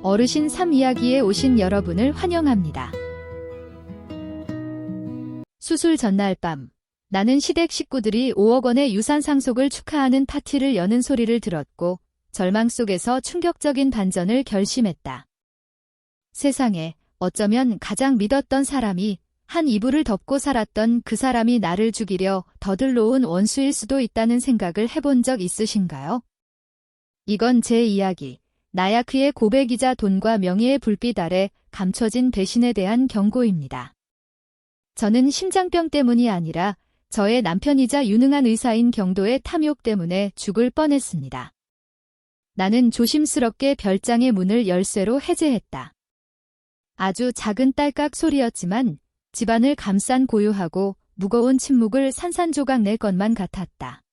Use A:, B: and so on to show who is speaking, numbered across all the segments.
A: 어르신 3 이야기에 오신 여러분을 환영합니다. 수술 전날 밤, 나는 시댁 식구들이 5억 원의 유산 상속을 축하하는 파티를 여는 소리를 들었고 절망 속에서 충격적인 반전을 결심했다. 세상에 어쩌면 가장 믿었던 사람이 한 이불을 덮고 살았던 그 사람이 나를 죽이려 더들러온 원수일 수도 있다는 생각을 해본 적 있으신가요? 이건 제 이야기. 나야 그의 고백이자 돈과 명예의 불빛 아래 감춰진 배신에 대한 경고입니다. 저는 심장병 때문이 아니라 저의 남편이자 유능한 의사인 경도의 탐욕 때문에 죽을 뻔했습니다. 나는 조심스럽게 별장의 문을 열쇠로 해제했다. 아주 작은 딸깍 소리였지만 집안을 감싼 고요하고 무거운 침묵을 산산조각 낼 것만 같았다.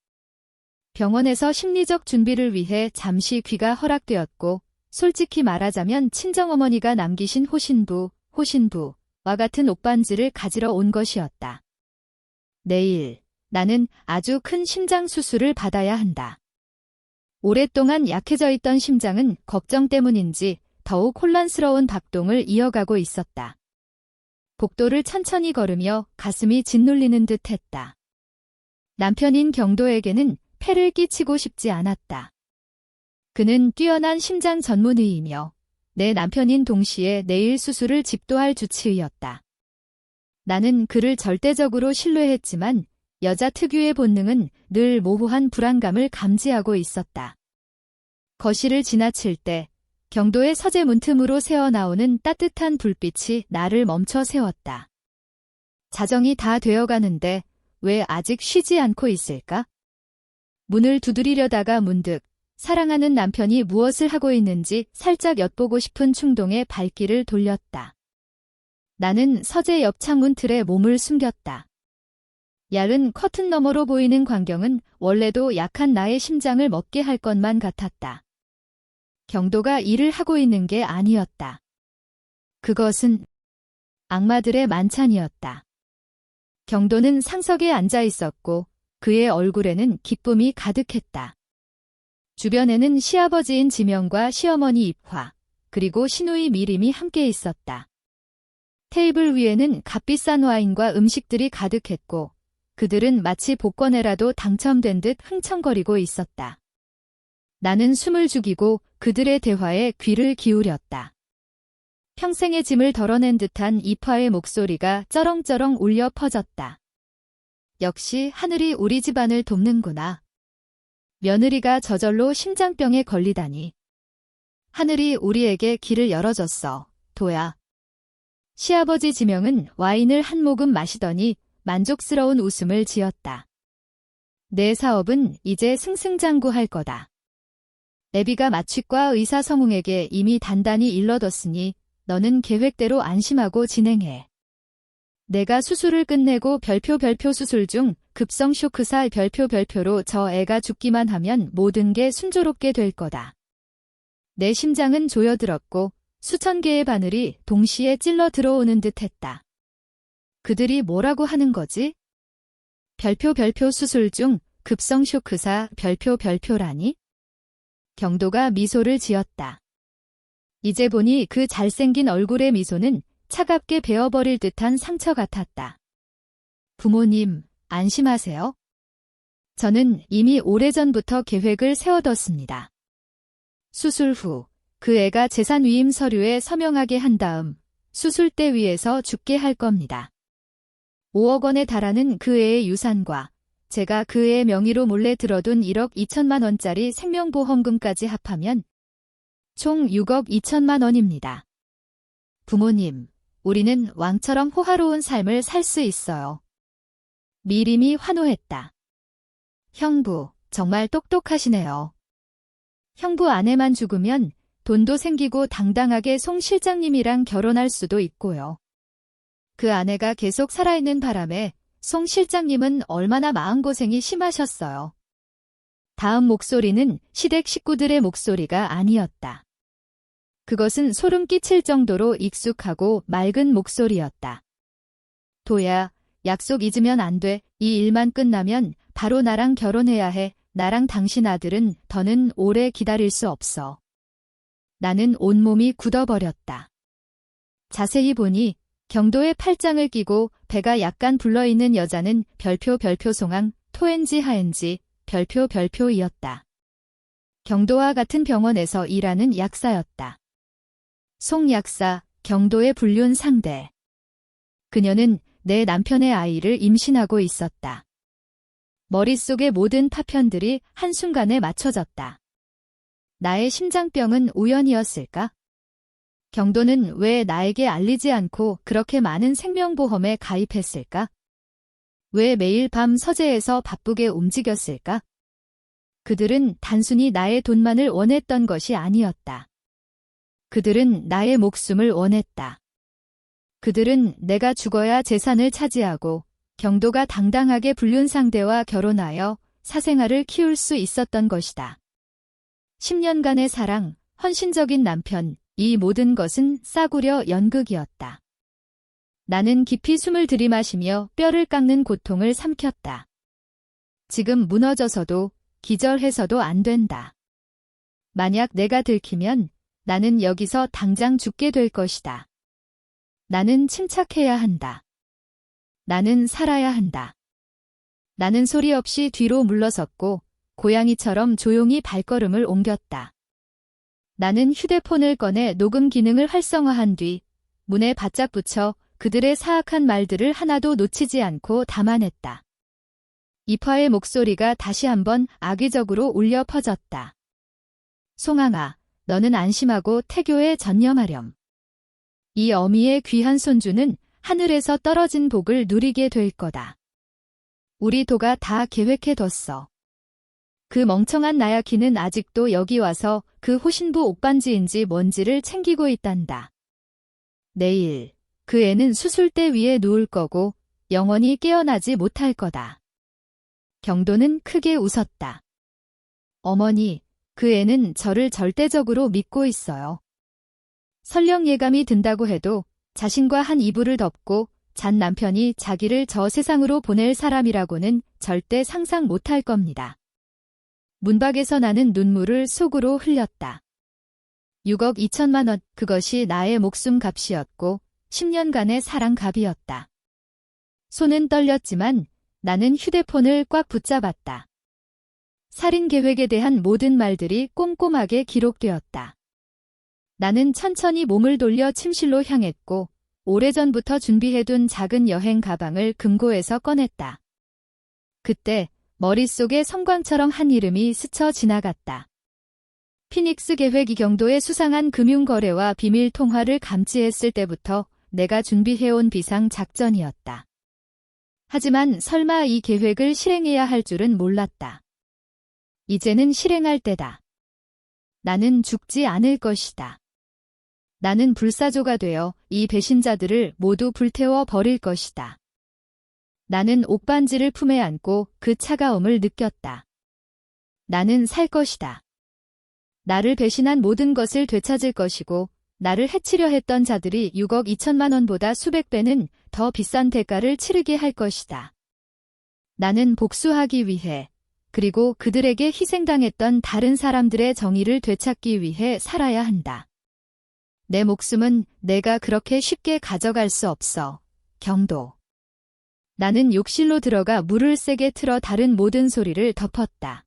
A: 병원에서 심리적 준비를 위해 잠시 귀가 허락되었고 솔직히 말하자면 친정어머니가 남기신 호신부와 같은 옷반지를 가지러 온 것이었다. 내일 나는 아주 큰 심장 수술을 받아야 한다. 오랫동안 약해져 있던 심장은 걱정 때문인지 더욱 혼란스러운 박동을 이어가고 있었다. 복도를 천천히 걸으며 가슴이 짓눌리는 듯 했다. 남편인 경도에게는 폐를 끼치고 싶지 않았다. 그는 뛰어난 심장 전문의이며 내 남편인 동시에 내일 수술을 집도할 주치의였다. 나는 그를 절대적으로 신뢰했지만 여자 특유의 본능은 늘 모호한 불안감을 감지하고 있었다. 거실을 지나칠 때 경도의 서재 문틈으로 새어나오는 따뜻한 불빛이 나를 멈춰 세웠다. 자정이 다 되어가는데 왜 아직 쉬지 않고 있을까? 문을 두드리려다가 문득 사랑하는 남편이 무엇을 하고 있는지 살짝 엿보고 싶은 충동에 발길을 돌렸다. 나는 서재 옆 창문 틀에 몸을 숨겼다. 얇은 커튼 너머로 보이는 광경은 원래도 약한 나의 심장을 먹게 할 것만 같았다. 경도가 일을 하고 있는 게 아니었다. 그것은 악마들의 만찬이었다. 경도는 상석에 앉아 있었고 그의 얼굴에는 기쁨이 가득했다. 주변에는 시아버지인 지명과 시어머니 입화, 그리고 시누이 미림이 함께 있었다. 테이블 위에는 값비싼 와인과 음식들이 가득했고 그들은 마치 복권에라도 당첨된 듯 흥청거리고 있었다. 나는 숨을 죽이고 그들의 대화에 귀를 기울였다. 평생의 짐을 덜어낸 듯한 입화의 목소리가 쩌렁쩌렁 울려 퍼졌다. 역시 하늘이 우리 집안을 돕는구나. 며느리가 저절로 심장병에 걸리다니. 하늘이 우리에게 길을 열어줬어, 도야. 시아버지 지명은 와인을 한 모금 마시더니 만족스러운 웃음을 지었다. 내 사업은 이제 승승장구할 거다. 애비가 마취과 의사 성웅에게 이미 단단히 일러뒀으니 너는 계획대로 안심하고 진행해. 내가 수술을 끝내고 별표 수술 중 급성 쇼크사 별표로 저 애가 죽기만 하면 모든 게 순조롭게 될 거다. 내 심장은 조여들었고 수천 개의 바늘이 동시에 찔러 들어오는 듯 했다. 그들이 뭐라고 하는 거지? 별표 수술 중 급성 쇼크사 별표라니? 경도가 미소를 지었다. 이제 보니 그 잘생긴 얼굴의 미소는 차갑게 베어버릴 듯한 상처 같았다. 부모님, 안심하세요. 저는 이미 오래전부터 계획을 세워뒀습니다. 수술 후 그 애가 재산 위임 서류에 서명하게 한 다음 수술대 위에서 죽게 할 겁니다. 5억 원에 달하는 그 애의 유산과 제가 그 애의 명의로 몰래 들어둔 1억 2천만 원짜리 생명보험금까지 합하면 총 6억 2천만 원입니다. 부모님, 우리는 왕처럼 호화로운 삶을 살 수 있어요. 미림이 환호했다. 형부, 정말 똑똑하시네요. 형부 아내만 죽으면 돈도 생기고 당당하게 송 실장님이랑 결혼할 수도 있고요. 그 아내가 계속 살아있는 바람에 송 실장님은 얼마나 마음고생이 심하셨어요. 다음 목소리는 시댁 식구들의 목소리가 아니었다. 그것은 소름 끼칠 정도로 익숙하고 맑은 목소리였다. 도야, 약속 잊으면 안 돼. 이 일만 끝나면 바로 나랑 결혼해야 해. 나랑 당신 아들은 더는 오래 기다릴 수 없어. 나는 온몸이 굳어버렸다. 자세히 보니 경도에 팔짱을 끼고 배가 약간 불러있는 여자는 별표 송항, 토엔지 하엔지, 별표이었다. 경도와 같은 병원에서 일하는 약사였다. 송 약사, 경도의 불륜 상대. 그녀는 내 남편의 아이를 임신하고 있었다. 머릿속의 모든 파편들이 한순간에 맞춰졌다. 나의 심장병은 우연이었을까? 경도는 왜 나에게 알리지 않고 그렇게 많은 생명보험에 가입했을까? 왜 매일 밤 서재에서 바쁘게 움직였을까? 그들은 단순히 나의 돈만을 원했던 것이 아니었다. 그들은 나의 목숨을 원했다. 그들은 내가 죽어야 재산을 차지하고 경도가 당당하게 불륜 상대와 결혼하여 사생아를 키울 수 있었던 것이다. 10년간의 사랑, 헌신적인 남편, 이 모든 것은 싸구려 연극이었다. 나는 깊이 숨을 들이마시며 뼈를 깎는 고통을 삼켰다. 지금 무너져서도 기절해서도 안 된다. 만약 내가 들키면 나는 여기서 당장 죽게 될 것이다. 나는 침착해야 한다. 나는 살아야 한다. 나는 소리 없이 뒤로 물러섰고 고양이처럼 조용히 발걸음을 옮겼다. 나는 휴대폰을 꺼내 녹음 기능을 활성화한 뒤 문에 바짝 붙여 그들의 사악한 말들을 하나도 놓치지 않고 담아냈다. 이파의 목소리가 다시 한번 악의적으로 울려 퍼졌다. 송항아, 너는 안심하고 태교에 전념하렴. 이 어미의 귀한 손주는 하늘에서 떨어진 복을 누리게 될 거다. 우리 도가 다 계획해뒀어. 그 멍청한 나야키는 아직도 여기 와서 그 호신부 옥반지인지 뭔지를 챙기고 있단다. 내일 그 애는 수술대 위에 누울 거고 영원히 깨어나지 못할 거다. 경도는 크게 웃었다. 어머니, 그 애는 저를 절대적으로 믿고 있어요. 설령 예감이 든다고 해도 자신과 한 이불을 덮고 잔 남편이 자기를 저 세상으로 보낼 사람이라고는 절대 상상 못할 겁니다. 문밖에서 나는 눈물을 속으로 흘렸다. 6억 2천만 원, 그것이 나의 목숨 값이었고 10년간의 사랑 값이었다. 손은 떨렸지만 나는 휴대폰을 꽉 붙잡았다. 살인 계획에 대한 모든 말들이 꼼꼼하게 기록되었다. 나는 천천히 몸을 돌려 침실로 향했고 오래전부터 준비해둔 작은 여행 가방을 금고에서 꺼냈다. 그때 머릿속에 성광처럼 한 이름이 스쳐 지나갔다. 피닉스 계획. 이경도의 수상한 금융거래와 비밀 통화를 감지했을 때부터 내가 준비해온 비상작전이었다. 하지만 설마 이 계획을 실행해야 할 줄은 몰랐다. 이제는 실행할 때다. 나는 죽지 않을 것이다. 나는 불사조가 되어 이 배신자들을 모두 불태워 버릴 것이다. 나는 옥반지를 품에 안고 그 차가움을 느꼈다. 나는 살 것이다. 나를 배신한 모든 것을 되찾을 것이고 나를 해치려 했던 자들이 6억 2천만 원보다 수백 배는 더 비싼 대가를 치르게 할 것이다. 나는 복수하기 위해 그리고 그들에게 희생당했던 다른 사람들의 정의를 되찾기 위해 살아야 한다. 내 목숨은 내가 그렇게 쉽게 가져갈 수 없어. 경도. 나는 욕실로 들어가 물을 세게 틀어 다른 모든 소리를 덮었다.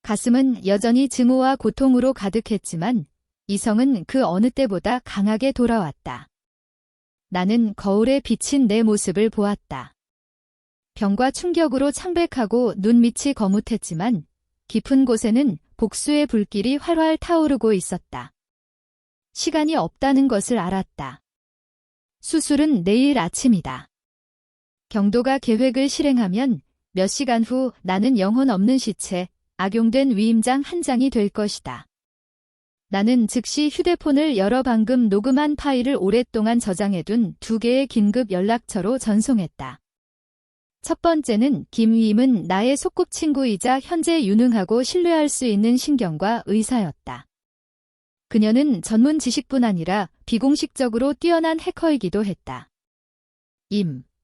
A: 가슴은 여전히 증오와 고통으로 가득했지만 이성은 그 어느 때보다 강하게 돌아왔다. 나는 거울에 비친 내 모습을 보았다. 병과 충격으로 창백하고 눈밑이 거뭇했지만 깊은 곳에는 복수의 불길이 활활 타오르고 있었다. 시간이 없다는 것을 알았다. 수술은 내일 아침이다. 경도가 계획을 실행하면 몇 시간 후 나는 영혼 없는 시체, 악용된 위임장 한 장이 될 것이다. 나는 즉시 휴대폰을 열어 방금 녹음한 파일을 오랫동안 저장해둔 2개의 긴급 연락처로 전송했다. 첫 번째는 김위임은 나의 소꿉친구이자 현재 유능하고 신뢰할 수 있는 신경과 의사였다. 그녀는 전문 지식뿐 아니라 비공식적으로 뛰어난 해커이기도 했다.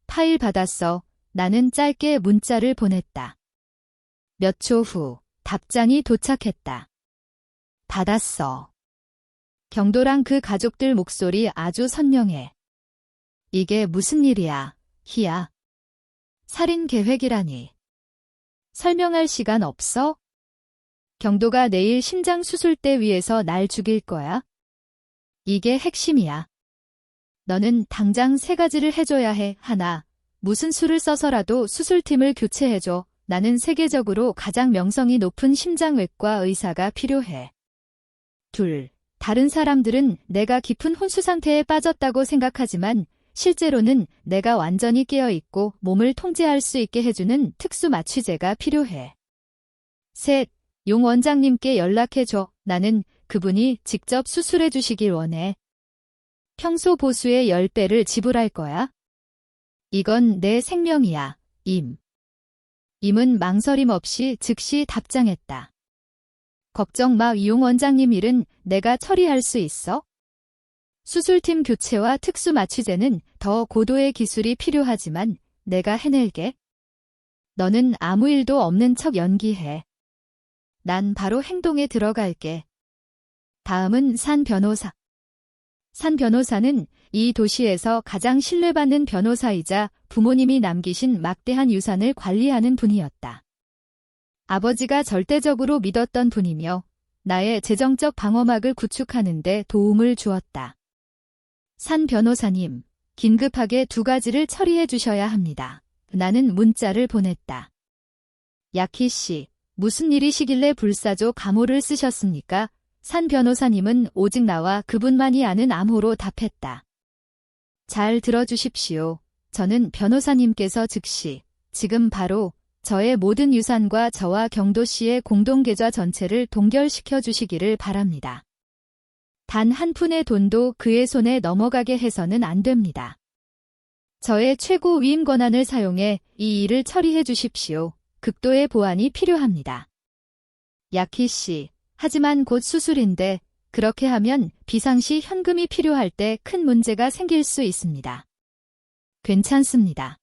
A: 파일 받았어. 나는 짧게 문자를 보냈다. 몇 초 후 답장이 도착했다. 받았어. 경도랑 그 가족들 목소리 아주 선명해. 이게 무슨 일이야, 희야. 살인 계획이라니. 설명할 시간 없어? 경도가 내일 심장 수술대 위에서 날 죽일 거야? 이게 핵심이야. 너는 당장 3가지를 해줘야 해. 하나, 무슨 수를 써서라도 수술팀을 교체해줘. 나는 세계적으로 가장 명성이 높은 심장외과 의사가 필요해. 둘, 다른 사람들은 내가 깊은 혼수 상태에 빠졌다고 생각하지만 실제로는 내가 완전히 깨어있고 몸을 통제할 수 있게 해주는 특수 마취제가 필요해. 셋, 용 원장님께 연락해줘. 나는 그분이 직접 수술해 주시길 원해. 평소 보수의 10배를 지불할 거야. 이건 내 생명이야, 임. 임은 망설임 없이 즉시 답장했다. 걱정 마, 용 원장님 일은 내가 처리할 수 있어. 수술팀 교체와 특수 마취제는 더 고도의 기술이 필요하지만 내가 해낼게. 너는 아무 일도 없는 척 연기해. 난 바로 행동에 들어갈게. 다음은 산 변호사. 산 변호사는 이 도시에서 가장 신뢰받는 변호사이자 부모님이 남기신 막대한 유산을 관리하는 분이었다. 아버지가 절대적으로 믿었던 분이며 나의 재정적 방어막을 구축하는 데 도움을 주었다. 산 변호사님, 긴급하게 2가지를 처리해 주셔야 합니다. 나는 문자를 보냈다. 야키 씨, 무슨 일이시길래 불사조 감호를 쓰셨습니까? 산 변호사님은 오직 나와 그분만이 아는 암호로 답했다. 잘 들어주십시오. 저는 변호사님께서 즉시, 지금 바로 저의 모든 유산과 저와 경도 씨의 공동계좌 전체를 동결시켜 주시기를 바랍니다. 단 한 푼의 돈도 그의 손에 넘어가게 해서는 안 됩니다. 저의 최고 위임 권한을 사용해 이 일을 처리해 주십시오. 극도의 보완이 필요합니다. 야키 씨, 하지만 곧 수술인데 그렇게 하면 비상시 현금이 필요할 때 큰 문제가 생길 수 있습니다. 괜찮습니다.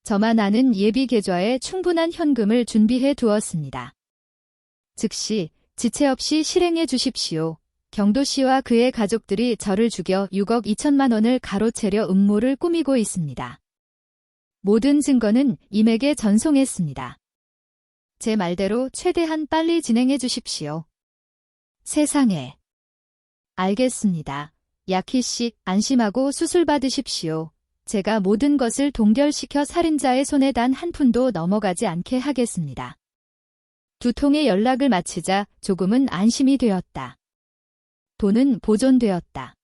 A: 저만 아는 예비 계좌에 충분한 현금을 준비해 두었습니다. 즉시 지체 없이 실행해 주십시오. 경도 씨와 그의 가족들이 저를 죽여 6억 2천만 원을 가로채려 음모를 꾸미고 있습니다. 모든 증거는 임에게 전송했습니다. 제 말대로 최대한 빨리 진행해 주십시오. 세상에. 알겠습니다. 야키 씨, 안심하고 수술 받으십시오. 제가 모든 것을 동결시켜 살인자의 손에 단 한 푼도 넘어가지 않게 하겠습니다. 2통의 연락을 마치자 조금은 안심이 되었다. 돈은 보존되었다.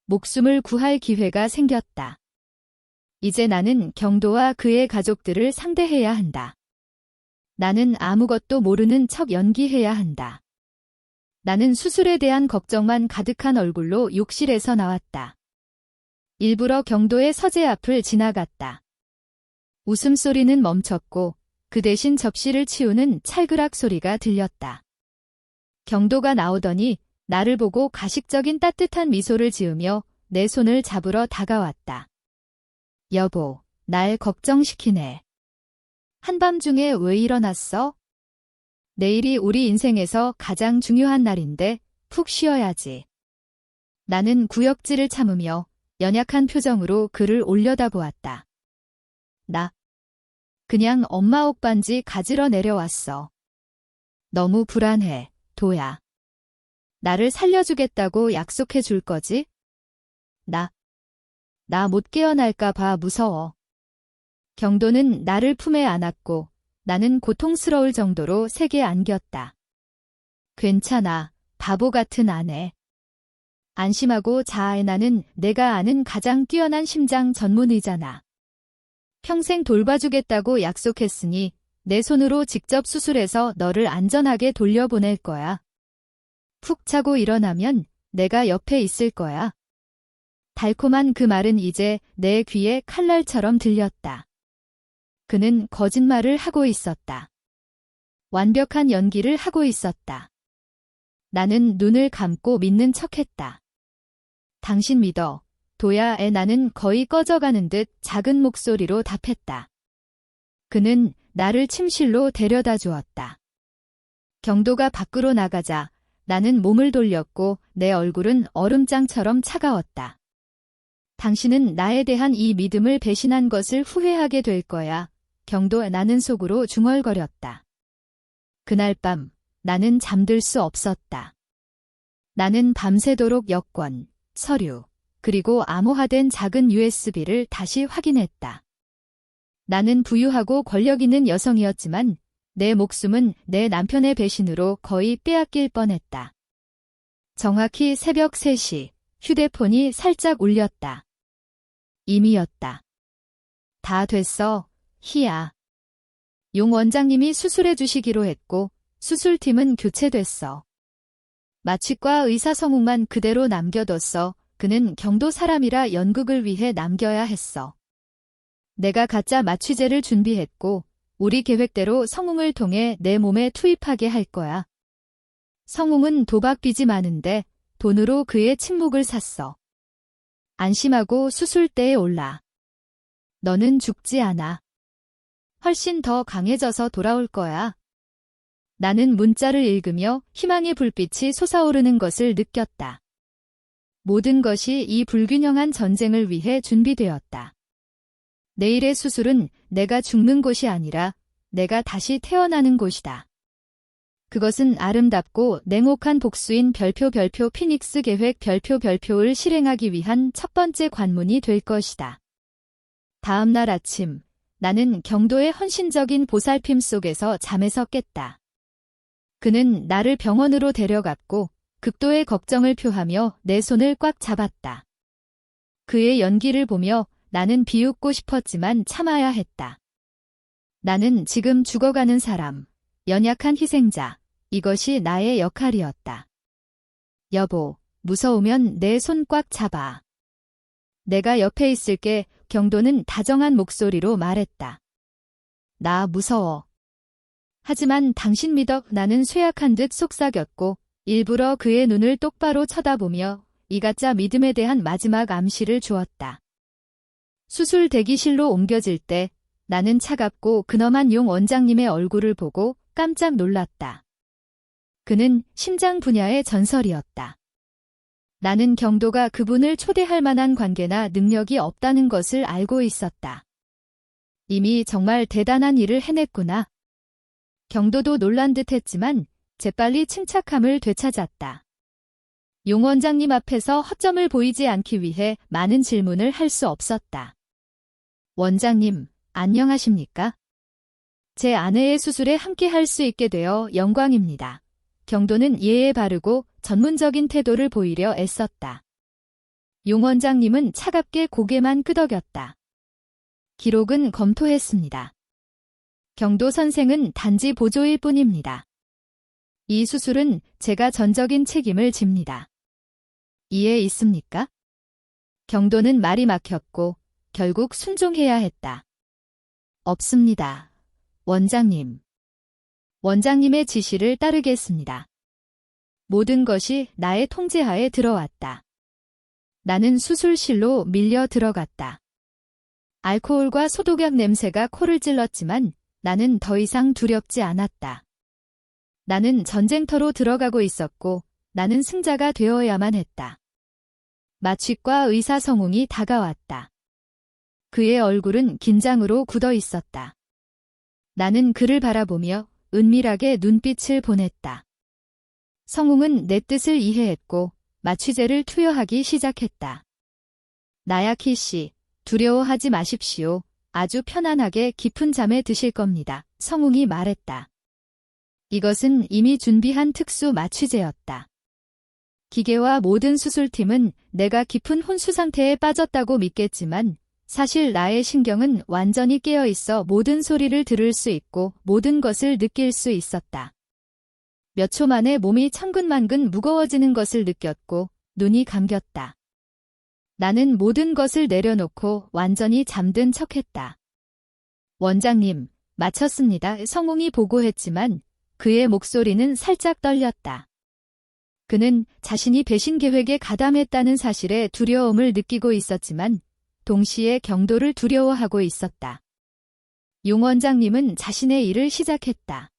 A: 목숨을 구할 기회가 생겼다. 이제 나는 경도와 그의 가족들을 상대해야 한다. 나는 아무것도 모르는 척 연기해야 한다. 나는 수술에 대한 걱정만 가득한 얼굴로 욕실에서 나왔다. 일부러 경도의 서재 앞을 지나갔다. 웃음소리는 멈췄고 그 대신 접시를 치우는 찰그락 소리가 들렸다. 경도가 나오더니 나를 보고 가식적인 따뜻한 미소를 지으며 내 손을 잡으러 다가왔다. 여보, 날 걱정시키네. 한밤중에 왜 일어났어? 내일이 우리 인생에서 가장 중요한 날인데 푹 쉬어야지. 나는 구역질을 참으며 연약한 표정으로 그를 올려다보았다. 나 그냥 엄마 옷 반지 가지러 내려왔어. 너무 불안해, 도야. 나를 살려주겠다고 약속해 줄 거지? 나 못 깨어날까 봐 무서워. 경도는 나를 품에 안았고 나는 고통스러울 정도로 세게 안겼다. 괜찮아, 바보 같은 아내. 안심하고 자, 나는 내가 아는 가장 뛰어난 심장 전문의잖아. 평생 돌봐주겠다고 약속했으니 내 손으로 직접 수술해서 너를 안전하게 돌려보낼 거야. 푹 자고 일어나면 내가 옆에 있을 거야. 달콤한 그 말은 이제 내 귀에 칼날처럼 들렸다. 그는 거짓말을 하고 있었다. 완벽한 연기를 하고 있었다. 나는 눈을 감고 믿는 척했다. 당신 믿어, 도야. 나는 거의 꺼져가는 듯 작은 목소리로 답했다. 그는 나를 침실로 데려다 주었다. 경도가 밖으로 나가자 나는 몸을 돌렸고 내 얼굴은 얼음장처럼 차가웠다. 당신은 나에 대한 이 믿음을 배신한 것을 후회하게 될 거야. 경도 나는 속으로 중얼거렸다. 그날 밤 나는 잠들 수 없었다. 나는 밤새도록 여권, 서류, 그리고 암호화된 작은 USB를 다시 확인했다. 나는 부유하고 권력 있는 여성이었지만 내 목숨은 내 남편의 배신으로 거의 빼앗길 뻔했다. 정확히 새벽 3시 휴대폰이 살짝 울렸다. 임이었다. 다 됐어, 희야. 용 원장님이 수술해 주시기로 했고 수술팀은 교체됐어. 마취과 의사 성웅만 그대로 남겨뒀어. 그는 경도 사람이라 연극을 위해 남겨야 했어. 내가 가짜 마취제를 준비했고 우리 계획대로 성웅을 통해 내 몸에 투입하게 할 거야. 성웅은 도박빚이 많은데 돈으로 그의 침묵을 샀어. 안심하고 수술대에 올라. 너는 죽지 않아. 훨씬 더 강해져서 돌아올 거야. 나는 문자를 읽으며 희망의 불빛이 솟아오르는 것을 느꼈다. 모든 것이 이 불균형한 전쟁을 위해 준비되었다. 내일의 수술은 내가 죽는 곳이 아니라 내가 다시 태어나는 곳이다. 그것은 아름답고 냉혹한 복수인 별표 피닉스 계획 별표를 실행하기 위한 첫 번째 관문이 될 것이다. 다음 날 아침, 나는 경도의 헌신적인 보살핌 속에서 잠에서 깼다. 그는 나를 병원으로 데려갔고 극도의 걱정을 표하며 내 손을 꽉 잡았다. 그의 연기를 보며 나는 비웃고 싶었지만 참아야 했다. 나는 지금 죽어가는 사람, 연약한 희생자, 이것이 나의 역할이었다. 여보, 무서우면 내 손 꽉 잡아. 내가 옆에 있을게. 경도는 다정한 목소리로 말했다. 나 무서워. 하지만 당신 믿어. 나는 쇠약한 듯 속삭였고 일부러 그의 눈을 똑바로 쳐다보며 이 가짜 믿음에 대한 마지막 암시를 주었다. 수술 대기실로 옮겨질 때 나는 차갑고 근엄한 용 원장님의 얼굴을 보고 깜짝 놀랐다. 그는 심장 분야의 전설이었다. 나는 경도가 그분을 초대할 만한 관계나 능력이 없다는 것을 알고 있었다. 이미 정말 대단한 일을 해냈구나. 경도도 놀란 듯 했지만 재빨리 침착함을 되찾았다. 용 원장님 앞에서 허점을 보이지 않기 위해 많은 질문을 할 수 없었다. 원장님, 안녕하십니까? 제 아내의 수술에 함께 할 수 있게 되어 영광입니다. 경도는 예에 바르고 전문적인 태도를 보이려 애썼다. 용 원장님은 차갑게 고개만 끄덕였다. 기록은 검토했습니다. 경도 선생은 단지 보조일 뿐입니다. 이 수술은 제가 전적인 책임을 집니다. 이해 있습니까? 경도는 말이 막혔고 결국 순종해야 했다. 없습니다. 원장님. 원장님의 지시를 따르겠습니다. 모든 것이 나의 통제하에 들어왔다. 나는 수술실로 밀려 들어갔다. 알코올과 소독약 냄새가 코를 찔렀지만 나는 더 이상 두렵지 않았다. 나는 전쟁터로 들어가고 있었고 나는 승자가 되어야만 했다. 마취과 의사 성웅이 다가왔다. 그의 얼굴은 긴장으로 굳어 있었다. 나는 그를 바라보며 은밀하게 눈빛을 보냈다. 성웅은 내 뜻을 이해했고 마취제를 투여하기 시작했다. 나야키 씨, 두려워하지 마십시오. 아주 편안하게 깊은 잠에 드실 겁니다. 성웅이 말했다. 이것은 이미 준비한 특수 마취제였다. 기계와 모든 수술팀은 내가 깊은 혼수 상태에 빠졌다고 믿겠지만 사실 나의 신경은 완전히 깨어 있어 모든 소리를 들을 수 있고 모든 것을 느낄 수 있었다. 몇 초 만에 몸이 천근만근 무거워지는 것을 느꼈고 눈이 감겼다. 나는 모든 것을 내려놓고 완전히 잠든 척했다. 원장님, 마쳤습니다. 성웅이 보고했지만 그의 목소리는 살짝 떨렸다. 그는 자신이 배신 계획에 가담했다는 사실에 두려움을 느끼고 있었지만 동시에 경도를 두려워하고 있었다. 용 원장님은 자신의 일을 시작했다.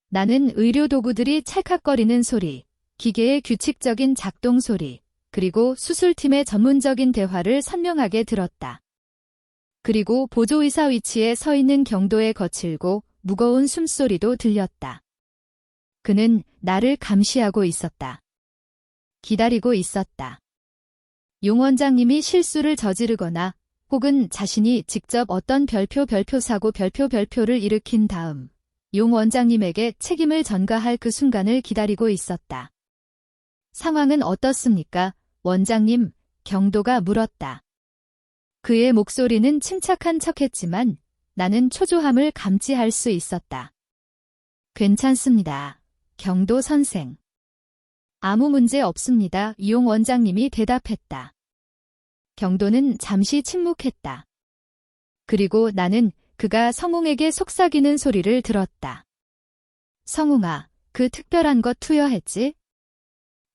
A: 나는 의료 도구들이 찰칵거리는 소리, 기계의 규칙적인 작동 소리, 그리고 수술팀의 전문적인 대화를 선명하게 들었다. 그리고 보조의사 위치에 서 있는 경도의 거칠고 무거운 숨소리도 들렸다. 그는 나를 감시하고 있었다. 기다리고 있었다. 용 원장님이 실수를 저지르거나 혹은 자신이 직접 어떤 별표를 일으킨 다음 용 원장님에게 책임을 전가할 그 순간을 기다리고 있었다. 상황은 어떻습니까, 원장님? 경도가 물었다. 그의 목소리는 침착한 척했지만 나는 초조함을 감지할 수 있었다. 괜찮습니다, 경도 선생. 아무 문제 없습니다, 용 원장님이 대답했다. 경도는 잠시 침묵했다. 그리고 나는 그가 성웅에게 속삭이는 소리를 들었다. 성웅아, 그 특별한 것 투여했지?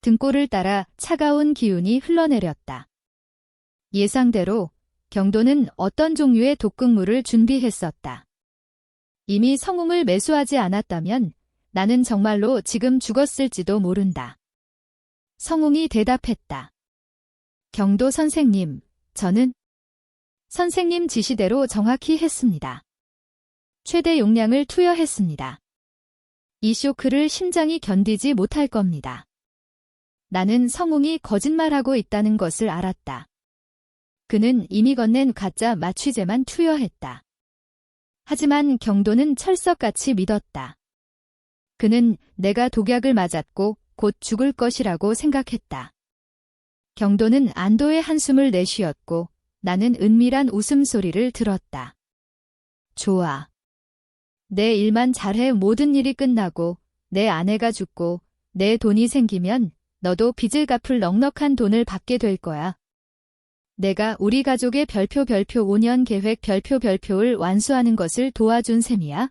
A: 등골을 따라 차가운 기운이 흘러내렸다. 예상대로 경도는 어떤 종류의 독극물을 준비했었다. 이미 성웅을 매수하지 않았다면 나는 정말로 지금 죽었을지도 모른다. 성웅이 대답했다. 경도 선생님, 저는 선생님 지시대로 정확히 했습니다. 최대 용량을 투여했습니다. 이 쇼크를 심장이 견디지 못할 겁니다. 나는 성웅이 거짓말하고 있다는 것을 알았다. 그는 이미 건넨 가짜 마취제만 투여했다. 하지만 경도는 철석같이 믿었다. 그는 내가 독약을 맞았고 곧 죽을 것이라고 생각했다. 경도는 안도의 한숨을 내쉬었고 나는 은밀한 웃음소리를 들었다. 좋아. 내 일만 잘해 모든 일이 끝나고 내 아내가 죽고 내 돈이 생기면 너도 빚을 갚을 넉넉한 돈을 받게 될 거야. 내가 우리 가족의 별표 5년 계획 별표를 완수하는 것을 도와준 셈이야.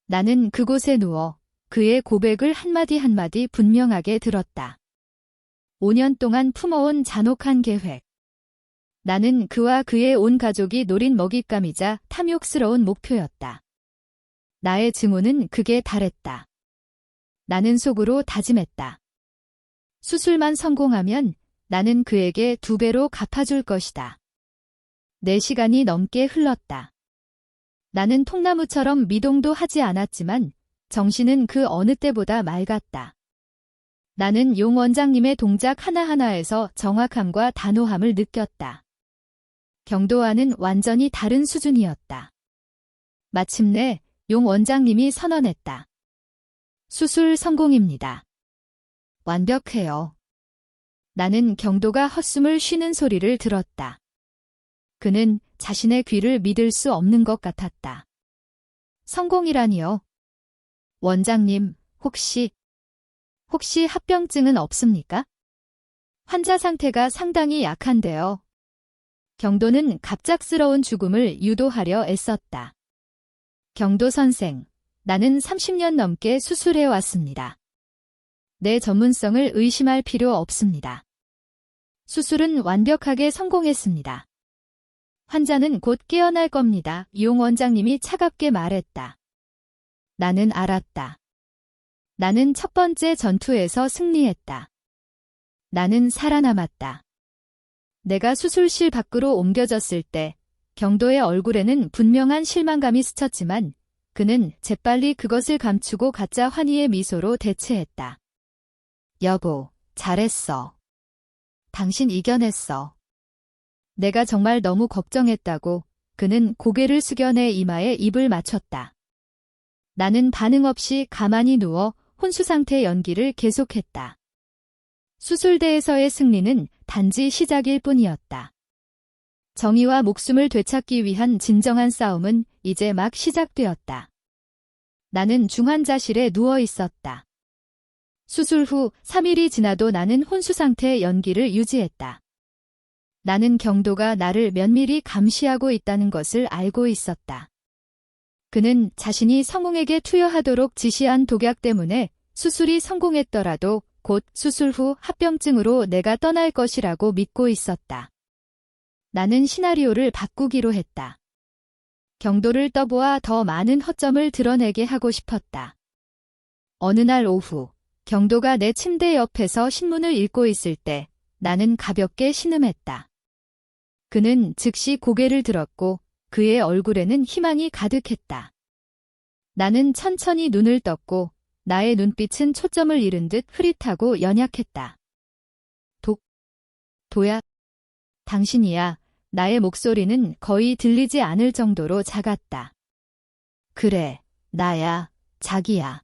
A: 나는 그곳에 누워 그의 고백을 한마디 한마디 분명하게 들었다. 5년 동안 품어온 잔혹한 계획. 나는 그와 그의 온 가족이 노린 먹잇감이자 탐욕스러운 목표였다. 나의 증오는 극에 달했다. 나는 속으로 다짐했다. 수술만 성공하면 나는 그에게 2배로 갚아줄 것이다. 4시간이 넘게 흘렀다. 나는 통나무처럼 미동도 하지 않았지만 정신은 그 어느 때보다 맑았다. 나는 용 원장님의 동작 하나하나에서 정확함과 단호함을 느꼈다. 경도와는 완전히 다른 수준이었다. 마침내 용 원장님이 선언했다. 수술 성공입니다. 완벽해요. 나는 경도가 헛숨을 쉬는 소리를 들었다. 그는 자신의 귀를 믿을 수 없는 것 같았다. 성공이라니요? 원장님, 혹시 합병증은 없습니까? 환자 상태가 상당히 약한데요. 경도는 갑작스러운 죽음을 유도하려 애썼다. 경도 선생, 나는 30년 넘게 수술해 왔습니다. 내 전문성을 의심할 필요 없습니다. 수술은 완벽하게 성공했습니다. 환자는 곧 깨어날 겁니다. 용 원장님이 차갑게 말했다. 나는 알았다. 나는 첫 번째 전투에서 승리했다. 나는 살아남았다. 내가 수술실 밖으로 옮겨졌을 때 경도의 얼굴에는 분명한 실망감이 스쳤지만 그는 재빨리 그것을 감추고 가짜 환희의 미소로 대체했다. 여보, 잘했어. 당신 이겨냈어. 내가 정말 너무 걱정했다고. 그는 고개를 숙여 내 이마에 입을 맞췄다. 나는 반응 없이 가만히 누워 혼수 상태 연기를 계속했다. 수술대에서의 승리는 단지 시작일 뿐이었다. 정의와 목숨을 되찾기 위한 진정한 싸움은 이제 막 시작되었다. 나는 중환자실에 누워 있었다. 수술 후 3일이 지나도 나는 혼수 상태 연기를 유지했다. 나는 경도가 나를 면밀히 감시하고 있다는 것을 알고 있었다. 그는 자신이 성웅에게 투여하도록 지시한 독약 때문에 수술이 성공했더라도 곧 수술 후 합병증으로 내가 떠날 것이라고 믿고 있었다. 나는 시나리오를 바꾸기로 했다. 경도를 떠보아 더 많은 허점을 드러내게 하고 싶었다. 어느 날 오후, 경도가 내 침대 옆에서 신문을 읽고 있을 때 나는 가볍게 신음했다. 그는 즉시 고개를 들었고 그의 얼굴에는 희망이 가득했다. 나는 천천히 눈을 떴고 나의 눈빛은 초점을 잃은 듯 흐릿하고 연약했다. 도야, 당신이야. 나의 목소리는 거의 들리지 않을 정도로 작았다. 그래, 나야, 자기야.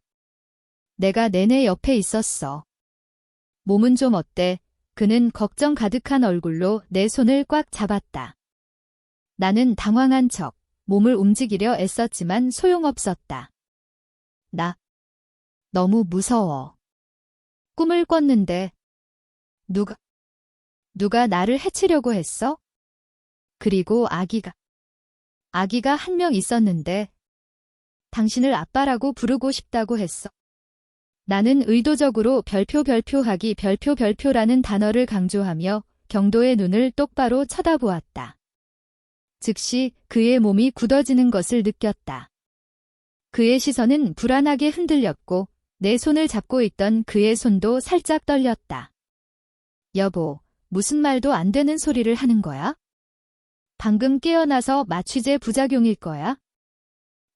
A: 내가 내내 옆에 있었어. 몸은 좀 어때? 그는 걱정 가득한 얼굴로 내 손을 꽉 잡았다. 나는 당황한 척 몸을 움직이려 애썼지만 소용없었다. 너무 무서워. 꿈을 꿨는데 누가 나를 해치려고 했어? 그리고 아기가 한 명 있었는데 당신을 아빠라고 부르고 싶다고 했어. 나는 의도적으로 별표라는 단어를 강조하며 경도의 눈을 똑바로 쳐다보았다. 즉시 그의 몸이 굳어지는 것을 느꼈다. 그의 시선은 불안하게 흔들렸고 내 손을 잡고 있던 그의 손도 살짝 떨렸다. 여보, 무슨 말도 안 되는 소리를 하는 거야? 방금 깨어나서 마취제 부작용일 거야?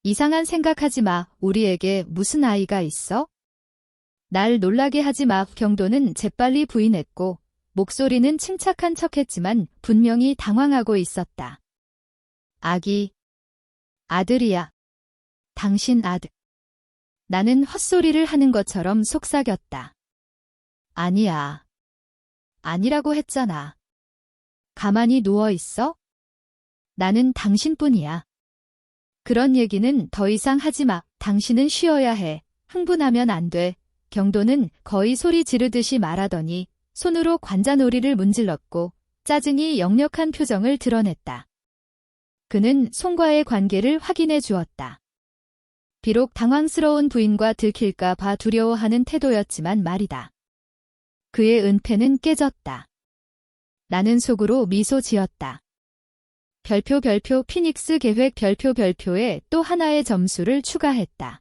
A: 이상한 생각하지 마. 우리에게 무슨 아이가 있어? 날 놀라게 하지 마. 경도는 재빨리 부인했고 목소리는 침착한 척했지만 분명히 당황하고 있었다. 아들이야. 당신 아들. 나는 헛소리를 하는 것처럼 속삭였다. 아니야. 아니라고 했잖아. 가만히 누워있어? 나는 당신뿐이야. 그런 얘기는 더 이상 하지 마. 당신은 쉬어야 해. 흥분하면 안 돼. 경도는 거의 소리 지르듯이 말하더니 손으로 관자놀이를 문질렀고 짜증이 역력한 표정을 드러냈다. 그는 손과의 관계를 확인해 주었다. 비록 당황스러운 부인과 들킬까 봐 두려워하는 태도였지만 말이다. 그의 은폐는 깨졌다. 나는 속으로 미소 지었다. 별표 피닉스 계획 별표에 또 하나의 점수를 추가했다.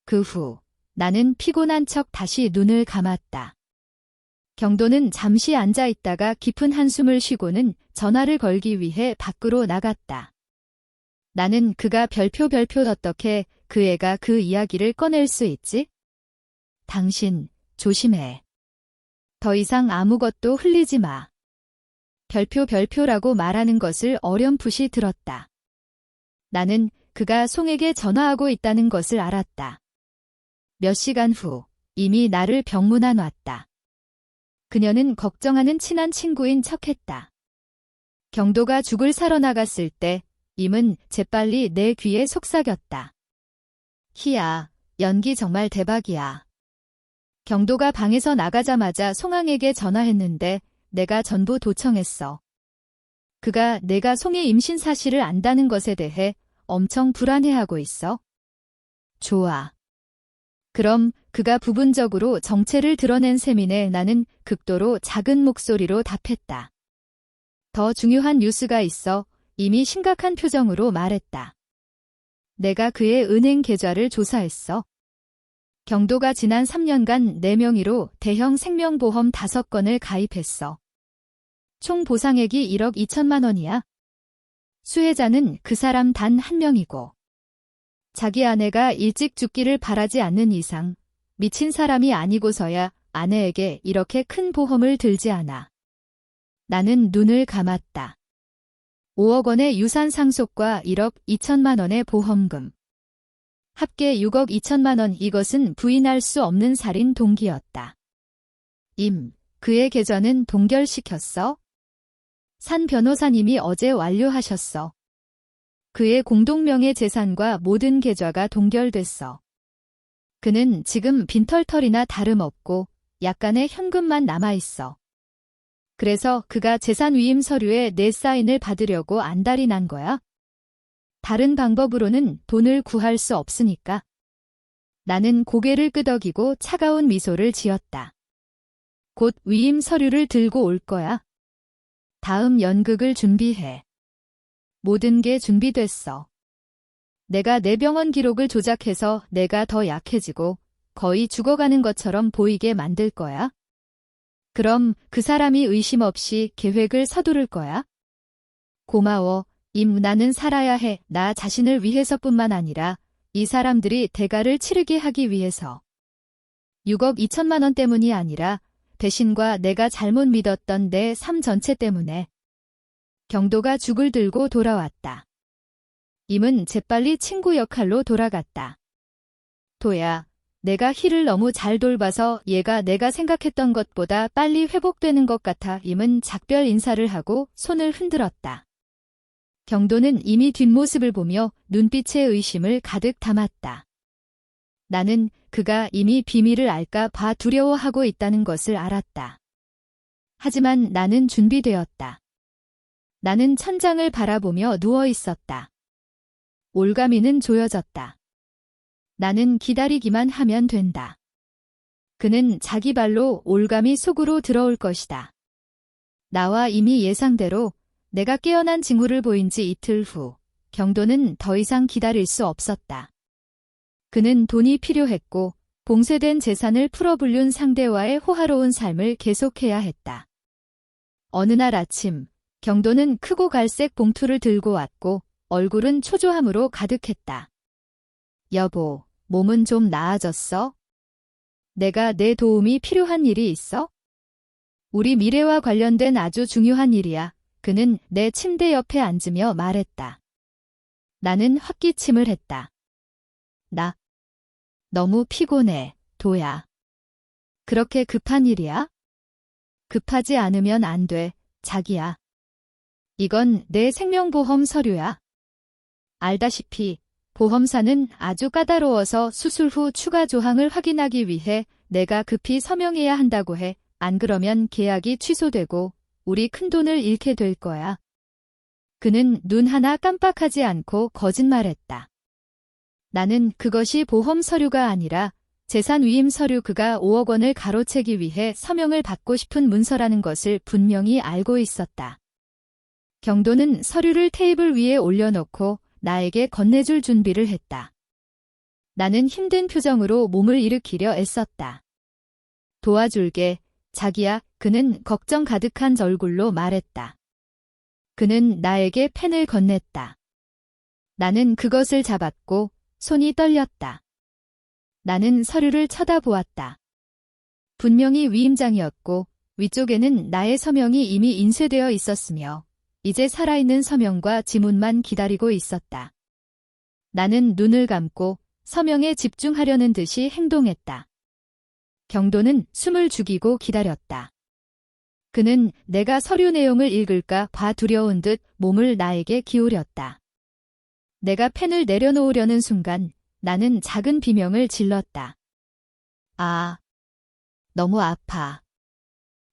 A: 그 후 나는 피곤한 척 다시 눈을 감았다. 경도는 잠시 앉아 있다가 깊은 한숨을 쉬고는 전화를 걸기 위해 밖으로 나갔다. 나는 그가 별표 어떻게 그 애가 그 이야기를 꺼낼 수 있지? 당신, 조심해. 더 이상 아무것도 흘리지 마. 별표라고 말하는 것을 어렴풋이 들었다. 나는 그가 송에게 전화하고 있다는 것을 알았다. 몇 시간 후 이미 나를 병문안 왔다. 그녀는 걱정하는 친한 친구인 척했다. 경도가 죽을 사러 나갔을 때 임은 재빨리 내 귀에 속삭였다. 희야, 연기 정말 대박이야. 경도가 방에서 나가자마자 송항에게 전화했는데 내가 전부 도청했어. 그가 내가 송의 임신 사실을 안다는 것에 대해 엄청 불안해하고 있어. 좋아. 그럼 그가 부분적으로 정체를 드러낸 셈이네. 나는 극도로 작은 목소리로 답했다. 더 중요한 뉴스가 있어. 이미 심각한 표정으로 말했다. 내가 그의 은행 계좌를 조사했어. 경도가 지난 3년간 내 명의로 대형 생명보험 5건을 가입했어. 총 보상액이 1억 2천만 원이야. 수혜자는 그 사람 단 한 명이고. 자기 아내가 일찍 죽기를 바라지 않는 이상 미친 사람이 아니고서야 아내에게 이렇게 큰 보험을 들지 않아. 나는 눈을 감았다. 5억 원의 유산 상속과 1억 2천만 원의 보험금. 합계 6억 2천만 원. 이것은 부인할 수 없는 살인 동기였다. 그의 계좌는 동결시켰어? 산 변호사님이 어제 완료하셨어. 그의 공동명의 재산과 모든 계좌가 동결됐어. 그는 지금 빈털털이나 다름없고 약간의 현금만 남아있어. 그래서 그가 재산 위임 서류에 내 사인을 받으려고 안달이 난 거야? 다른 방법으로는 돈을 구할 수 없으니까. 나는 고개를 끄덕이고 차가운 미소를 지었다. 곧 위임 서류를 들고 올 거야. 다음 연극을 준비해. 모든 게 준비됐어. 내가 내 병원 기록을 조작해서 내가 더 약해지고 거의 죽어가는 것처럼 보이게 만들 거야? 그럼 그 사람이 의심 없이 계획을 서두를 거야? 고마워. 나는 살아야 해. 나 자신을 위해서뿐만 아니라 이 사람들이 대가를 치르게 하기 위해서. 6억 2천만 원 때문이 아니라 배신과 내가 잘못 믿었던 내 삶 전체 때문에. 경도가 죽을 들고 돌아왔다. 임은 재빨리 친구 역할로 돌아갔다. 도야, 내가 희를 너무 잘 돌봐서 얘가 내가 생각했던 것보다 빨리 회복되는 것 같아. 임은 작별 인사를 하고 손을 흔들었다. 경도는 이미 뒷모습을 보며 눈빛에 의심을 가득 담았다. 나는 그가 이미 비밀을 알까 봐 두려워하고 있다는 것을 알았다. 하지만 나는 준비되었다. 나는 천장을 바라보며 누워 있었다. 올가미는 조여졌다. 나는 기다리기만 하면 된다. 그는 자기 발로 올가미 속으로 들어올 것이다. 나와 이미 예상대로 내가 깨어난 징후를 보인 지 이틀 후, 경도는 더 이상 기다릴 수 없었다. 그는 돈이 필요했고 봉쇄된 재산을 풀어불륜 상대와의 호화로운 삶을 계속해야 했다. 어느 날 아침, 경도는 크고 갈색 봉투를 들고 왔고 얼굴은 초조함으로 가득했다. 여보, 몸은 좀 나아졌어? 내가 내 도움이 필요한 일이 있어? 우리 미래와 관련된 아주 중요한 일이야. 그는 내 침대 옆에 앉으며 말했다. 나는 헛기침을 했다. 나 너무 피곤해, 도야. 그렇게 급한 일이야? 급하지 않으면 안 돼, 자기야. 이건 내 생명보험 서류야. 알다시피 보험사는 아주 까다로워서 수술 후 추가 조항을 확인하기 위해 내가 급히 서명해야 한다고 해. 안 그러면 계약이 취소되고 우리 큰돈을 잃게 될 거야. 그는 눈 하나 깜빡하지 않고 거짓말했다. 나는 그것이 보험 서류가 아니라 재산 위임 서류, 그가 5억 원을 가로채기 위해 서명을 받고 싶은 문서라는 것을 분명히 알고 있었다. 경도는 서류를 테이블 위에 올려놓고 나에게 건네줄 준비를 했다. 나는 힘든 표정으로 몸을 일으키려 애썼다. 도와줄게, 자기야. 그는 걱정 가득한 얼굴로 말했다. 그는 나에게 펜을 건넸다. 나는 그것을 잡았고 손이 떨렸다. 나는 서류를 쳐다보았다. 분명히 위임장이었고 위쪽에는 나의 서명이 이미 인쇄되어 있었으며 이제 살아있는 서명과 지문만 기다리고 있었다. 나는 눈을 감고 서명에 집중하려는 듯이 행동했다. 경도는 숨을 죽이고 기다렸다. 그는 내가 서류 내용을 읽을까 봐 두려운 듯 몸을 나에게 기울였다. 내가 펜을 내려놓으려는 순간 나는 작은 비명을 질렀다. 아, 너무 아파.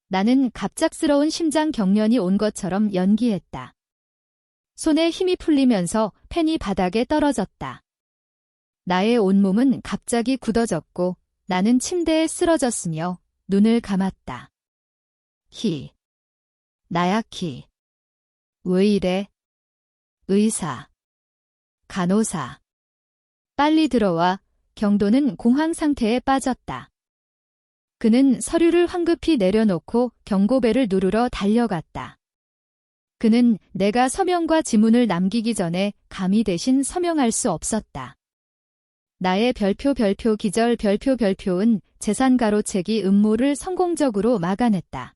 A: 나는 갑작스러운 심장 경련이 온 것처럼 연기했다. 손에 힘이 풀리면서 펜이 바닥에 떨어졌다. 나의 온몸은 갑자기 굳어졌고 나는 침대에 쓰러졌으며 눈을 감았다. 나야 키. 왜 이래? 의사. 간호사. 빨리 들어와. 경도는 공황 상태에 빠졌다. 그는 서류를 황급히 내려놓고 경고벨을 누르러 달려갔다. 그는 내가 서명과 지문을 남기기 전에 감히 대신 서명할 수 없었다. 나의 별표 기절 별표은 재산 가로채기 음모를 성공적으로 막아냈다.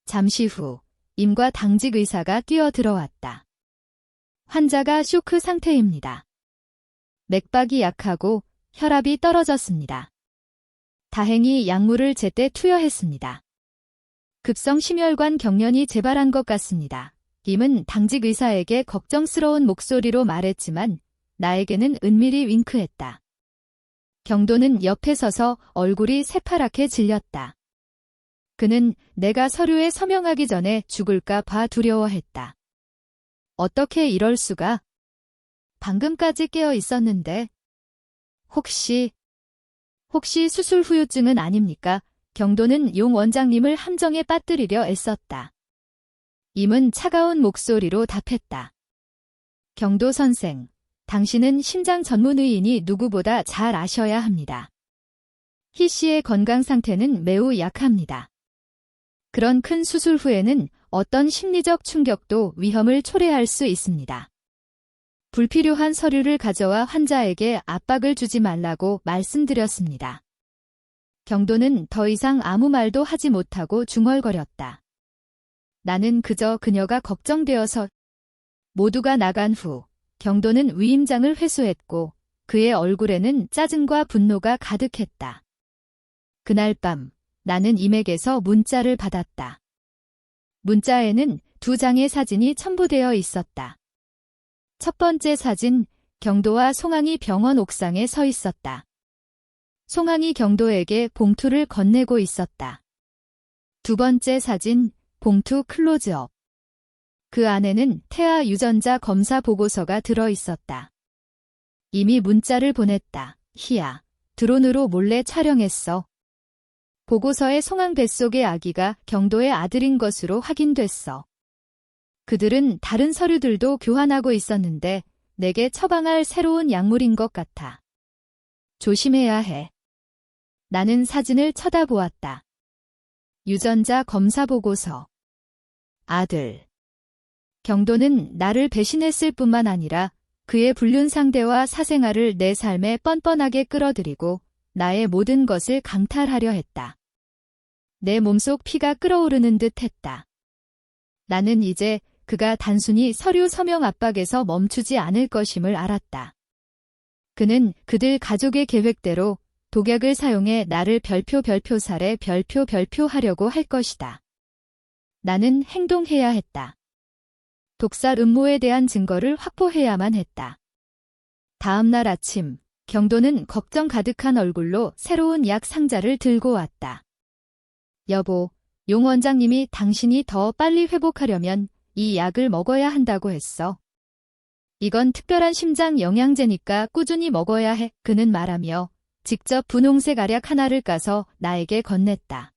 A: 잠시 후 임과 당직 의사가 뛰어들어왔다. 환자가 쇼크 상태입니다. 맥박이 약하고 혈압이 떨어졌습니다. 다행히 약물을 제때 투여했습니다. 급성 심혈관 경련이 재발한 것 같습니다. 임은 당직 의사에게 걱정스러운 목소리로 말했지만 나에게는 은밀히 윙크했다. 경도는 옆에 서서 얼굴이 새파랗게 질렸다. 그는 내가 서류에 서명하기 전에 죽을까 봐 두려워했다. 어떻게 이럴 수가? 방금까지 깨어 있었는데. 혹시 수술 후유증은 아닙니까? 경도는 용 원장님을 함정에 빠뜨리려 애썼다. 임은 차가운 목소리로 답했다. 경도 선생, 당신은 심장 전문의이니 누구보다 잘 아셔야 합니다. 희 씨의 건강 상태는 매우 약합니다. 그런 큰 수술 후에는 어떤 심리적 충격도 위험을 초래할 수 있습니다. 불필요한 서류를 가져와 환자에게 압박을 주지 말라고 말씀드렸습니다. 경도는 더 이상 아무 말도 하지 못하고 중얼거렸다. 나는 그저 그녀가 걱정되어서. 모두가 나간 후 경도는 위임장을 회수했고 그의 얼굴에는 짜증과 분노가 가득했다. 그날 밤 나는 임에게서 문자를 받았다. 문자에는 2장의 사진이 첨부되어 있었다. 첫 번째 사진, 경도와 송항이 병원 옥상에 서 있었다. 송항이 경도에게 봉투를 건네고 있었다. 두 번째 사진, 봉투 클로즈업. 그 안에는 태아 유전자 검사 보고서가 들어 있었다. 이미 문자를 보냈다. 희야, 드론으로 몰래 촬영했어. 보고서에 송항 뱃속의 아기가 경도의 아들인 것으로 확인됐어. 그들은 다른 서류들도 교환하고 있었는데 내게 처방할 새로운 약물인 것 같아. 조심해야 해. 나는 사진을 쳐다보았다. 유전자 검사 보고서. 아들. 경도는 나를 배신했을 뿐만 아니라 그의 불륜 상대와 사생활을 내 삶에 뻔뻔하게 끌어들이고 나의 모든 것을 강탈하려 했다. 내 몸속 피가 끓어오르는 듯 했다. 나는 이제 그가 단순히 서류 서명 압박에서 멈추지 않을 것임을 알았다. 그는 그들 가족의 계획대로 독약을 사용해 나를 별표살에 별표하려고 할 것이다. 나는 행동해야 했다. 독살 음모에 대한 증거를 확보해야만 했다. 다음 날 아침, 경도는 걱정 가득한 얼굴로 새로운 약 상자를 들고 왔다. 여보, 용 원장님이 당신이 더 빨리 회복하려면 이 약을 먹어야 한다고 했어. 이건 특별한 심장 영양제니까 꾸준히 먹어야 해. 그는 말하며 직접 분홍색 알약 하나를 까서 나에게 건넸다.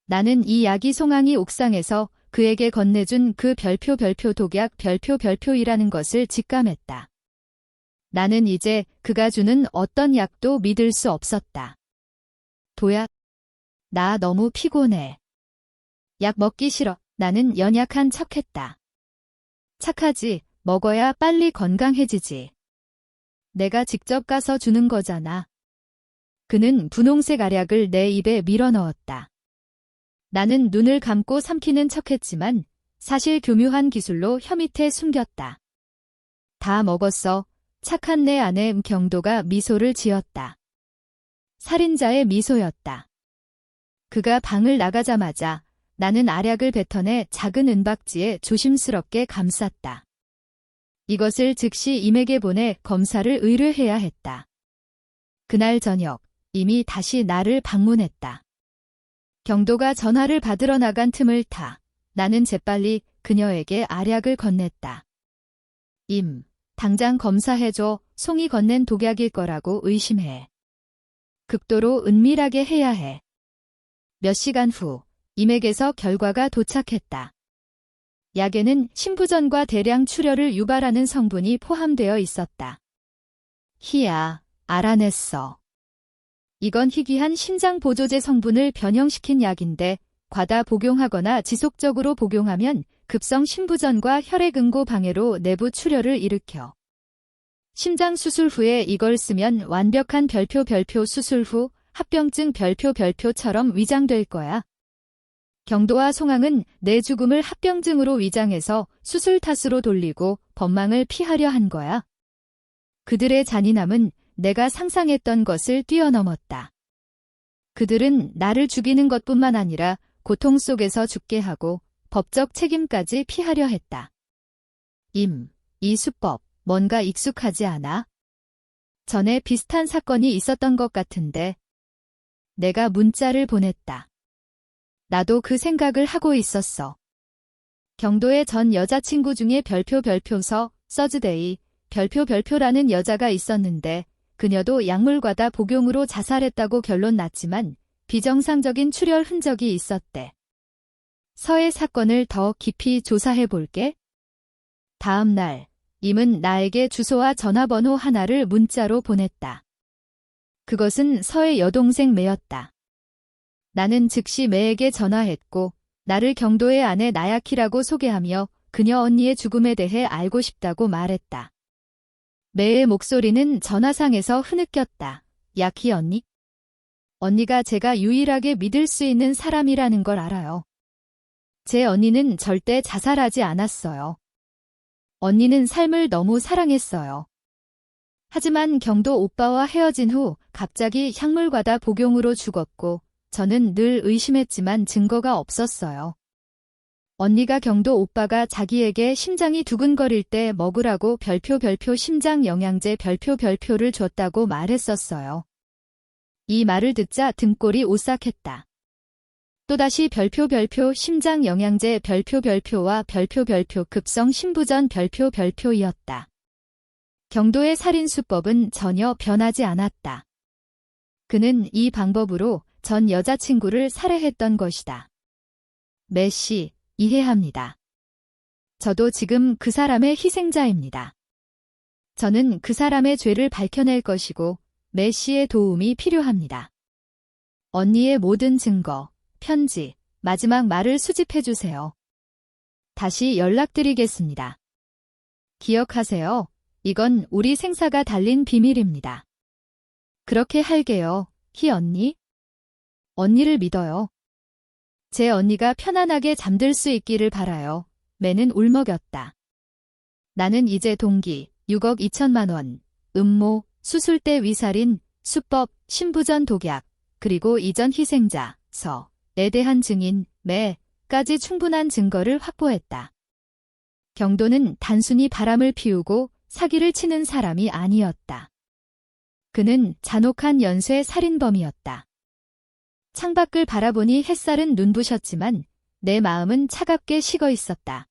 A: 나는 이 약이 송항이 옥상에서 그에게 건네준 그 별표 독약 별표이라는 것을 직감했다. 나는 이제 그가 주는 어떤 약도 믿을 수 없었다. 도약. 나 너무 피곤해. 약 먹기 싫어. 나는 연약한 척했다. 착하지. 먹어야 빨리 건강해지지. 내가 직접 가서 주는 거잖아. 그는 분홍색 알약을 내 입에 밀어 넣었다. 나는 눈을 감고 삼키는 척했지만 사실 교묘한 기술로 혀 밑에 숨겼다. 다 먹었어. 착한 내 아내 경도가 미소를 지었다. 살인자의 미소였다. 그가 방을 나가자마자 나는 알약을 뱉어내 작은 은박지에 조심스럽게 감쌌다. 이것을 즉시 임에게 보내 검사를 의뢰해야 했다. 그날 저녁 임이 다시 나를 방문했다. 경도가 전화를 받으러 나간 틈을 타 나는 재빨리 그녀에게 알약을 건넸다. 임, 당장 검사해줘. 송이 건넨 독약일 거라고 의심해. 극도로 은밀하게 해야 해. 몇 시간 후 임에게서 결과가 도착했다. 약에는 신부전과 대량 출혈을 유발하는 성분이 포함되어 있었다. 희야, 알아냈어. 이건 희귀한 신장 보조제 성분을 변형시킨 약인데 과다 복용하거나 지속적으로 복용하면 급성 신부전과 혈액응고 방해로 내부 출혈을 일으켜. 심장 수술 후에 이걸 쓰면 완벽한 별표 수술 후 합병증 별표처럼 위장될 거야. 경도와 송항은 내 죽음을 합병증으로 위장해서 수술 탓으로 돌리고 법망을 피하려 한 거야. 그들의 잔인함은 내가 상상했던 것을 뛰어넘었다. 그들은 나를 죽이는 것뿐만 아니라 고통 속에서 죽게 하고 법적 책임까지 피하려 했다. 이 수법, 뭔가 익숙하지 않아? 전에 비슷한 사건이 있었던 것 같은데. 내가 문자를 보냈다. 나도 그 생각을 하고 있었어. 경도의 전 여자친구 중에 별표서 서즈데이 별표라는 여자가 있었는데 그녀도 약물 과다 복용으로 자살했다고 결론 났지만 비정상적인 출혈 흔적이 있었대. 서의 사건을 더 깊이 조사해 볼게. 다음 날 임은 나에게 주소와 전화번호 하나를 문자로 보냈다. 그것은 서의 여동생 매였다. 나는 즉시 매에게 전화했고 나를 경도의 아내 나야키라고 소개하며 그녀 언니의 죽음에 대해 알고 싶다고 말했다. 매의 목소리는 전화상에서 흐느꼈다. 야키 언니? 언니가 제가 유일하게 믿을 수 있는 사람이라는 걸 알아요. 제 언니는 절대 자살하지 않았어요. 언니는 삶을 너무 사랑했어요. 하지만 경도 오빠와 헤어진 후 갑자기 약물과다 복용으로 죽었고 저는 늘 의심했지만 증거가 없었어요. 언니가 경도 오빠가 자기에게 심장이 두근거릴 때 먹으라고 별표 심장 영양제 별표를 줬다고 말했었어요. 이 말을 듣자 등골이 오싹했다. 또다시 별표 심장 영양제 별표와 별표 급성 신부전 별표이었다. 경도의 살인 수법은 전혀 변하지 않았다. 그는 이 방법으로 전 여자친구를 살해했던 것이다. 매 씨, 이해합니다. 저도 지금 그 사람의 희생자입니다. 저는 그 사람의 죄를 밝혀낼 것이고 매 씨의 도움이 필요합니다. 언니의 모든 증거, 편지, 마지막 말을 수집해 주세요. 다시 연락드리겠습니다. 기억하세요. 이건 우리 생사가 달린 비밀입니다. 그렇게 할게요, 희 언니. 언니를 믿어요. 제 언니가 편안하게 잠들 수 있기를 바라요. 매는 울먹였다. 나는 이제 동기 6억 2천만 원, 음모, 수술대 위살인, 수법, 신부전 독약, 그리고 이전 희생자, 서에 대한 증인, 매까지 충분한 증거를 확보했다. 경도는 단순히 바람을 피우고 사기를 치는 사람이 아니었다. 그는 잔혹한 연쇄 살인범이었다. 창밖을 바라보니 햇살은 눈부셨지만 내 마음은 차갑게 식어 있었다.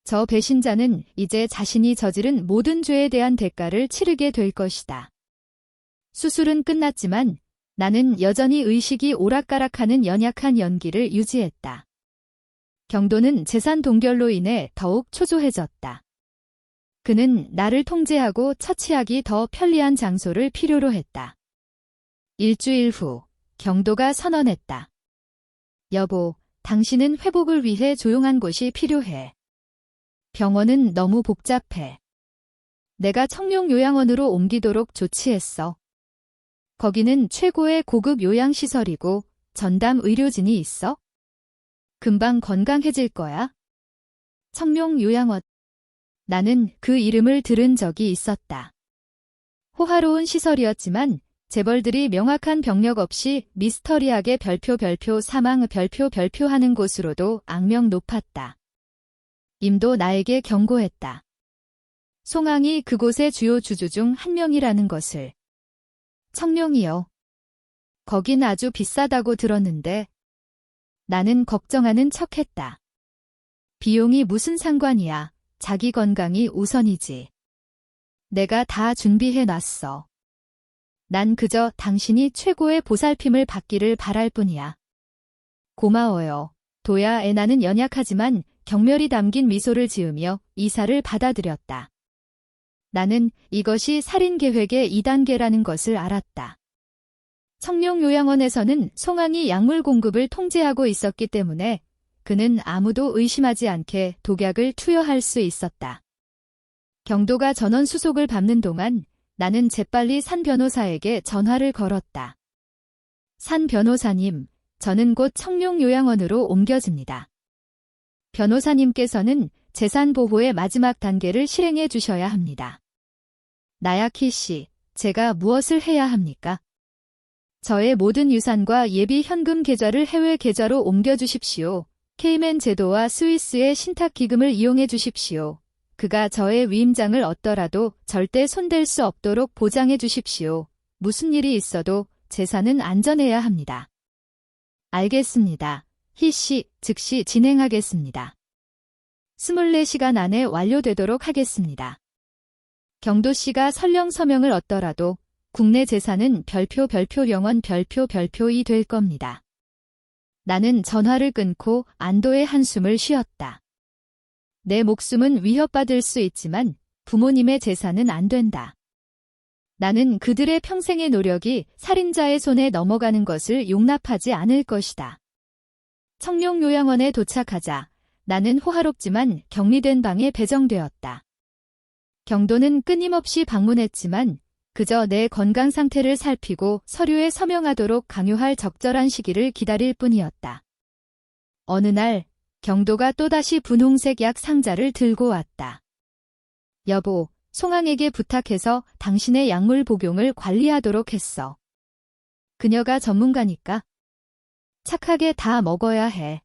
A: 저 배신자는 이제 자신이 저지른 모든 죄에 대한 대가를 치르게 될 것이다. 수술은 끝났지만 나는 여전히 의식이 오락가락하는 연약한 연기를 유지했다. 경도는 재산 동결로 인해 더욱 초조해졌다. 그는 나를 통제하고 처치하기 더 편리한 장소를 필요로 했다. 일주일 후 경도가 선언했다. 여보, 당신은 회복을 위해 조용한 곳이 필요해. 병원은 너무 복잡해. 내가 청룡요양원으로 옮기도록 조치했어. 거기는 최고의 고급 요양시설이고 전담 의료진이 있어? 금방 건강해질 거야. 청룡요양원. 나는 그 이름을 들은 적이 있었다. 호화로운 시설이었지만 재벌들이 명확한 병력 없이 미스터리하게 별표 사망 별표 하는 곳으로도 악명 높았다. 임도 나에게 경고했다. 송앙이 그곳의 주요 주주 중 한 명이라는 것을. 청룡이요. 거긴 아주 비싸다고 들었는데. 나는 걱정하는 척했다. 비용이 무슨 상관이야. 자기 건강이 우선이지. 내가 다 준비해 놨어. 난 그저 당신이 최고의 보살핌을 받기를 바랄 뿐이야. 고마워요. 도야. 나는 연약하지만 경멸이 담긴 미소를 지으며 이사를 받아들였다. 나는 이것이 살인 계획의 2단계라는 것을 알았다. 청룡요양원에서는 송앙이 약물 공급을 통제하고 있었기 때문에 그는 아무도 의심하지 않게 독약을 투여할 수 있었다. 경도가 전원 수속을 밟는 동안 나는 재빨리 산 변호사에게 전화를 걸었다. 산 변호사님, 저는 곧 청룡요양원으로 옮겨집니다. 변호사님께서는 재산 보호의 마지막 단계를 실행해 주셔야 합니다. 나야키 씨, 제가 무엇을 해야 합니까? 저의 모든 유산과 예비 현금 계좌를 해외 계좌로 옮겨주십시오. 케이맨 제도와 스위스의 신탁 기금을 이용해 주십시오. 그가 저의 위임장을 얻더라도 절대 손댈 수 없도록 보장해 주십시오. 무슨 일이 있어도 재산은 안전해야 합니다. 알겠습니다. 희씨, 즉시 진행하겠습니다. 24시간 안에 완료되도록 하겠습니다. 경도씨가 설령 서명을 얻더라도 국내 재산은 별표 영원 별표이 될 겁니다. 나는 전화를 끊고 안도의 한숨을 쉬었다. 내 목숨은 위협받을 수 있지만 부모님의 재산은 안 된다. 나는 그들의 평생의 노력이 살인자의 손에 넘어가는 것을 용납하지 않을 것이다. 청룡요양원에 도착하자 나는 호화롭지만 격리된 방에 배정되었다. 경도는 끊임없이 방문했지만 그저 내 건강 상태를 살피고 서류에 서명하도록 강요할 적절한 시기를 기다릴 뿐이었다. 어느 날 경도가 또다시 분홍색 약 상자를 들고 왔다. 여보, 송항에게 부탁해서 당신의 약물 복용을 관리하도록 했어. 그녀가 전문가니까 착하게 다 먹어야 해.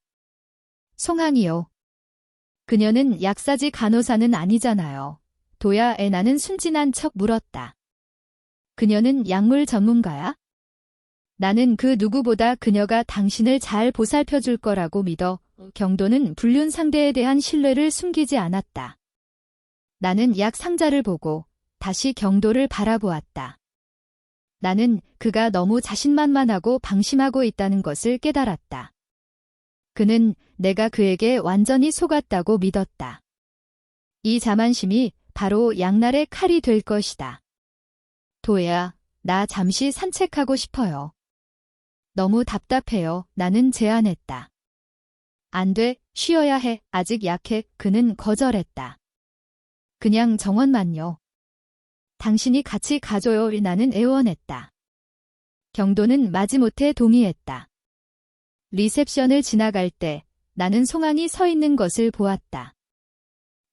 A: 송항이요. 그녀는 약사지 간호사는 아니잖아요. 도야에 나는 순진한 척 물었다. 그녀는 약물 전문가야? 나는 그 누구보다 그녀가 당신을 잘 보살펴줄 거라고 믿어. 경도는 불륜 상대에 대한 신뢰를 숨기지 않았다. 나는 약 상자를 보고 다시 경도를 바라보았다. 나는 그가 너무 자신만만하고 방심하고 있다는 것을 깨달았다. 그는 내가 그에게 완전히 속았다고 믿었다. 이 자만심이 바로 양날의 칼이 될 것이다. 도야, 나 잠시 산책하고 싶어요. 너무 답답해요. 나는 제안했다. 안 돼, 쉬어야 해. 아직 약해. 그는 거절했다. 그냥 정원만요. 당신이 같이 가줘요. 나는 애원했다. 경도는 마지못해 동의했다. 리셉션을 지나갈 때 나는 송항이 서 있는 것을 보았다.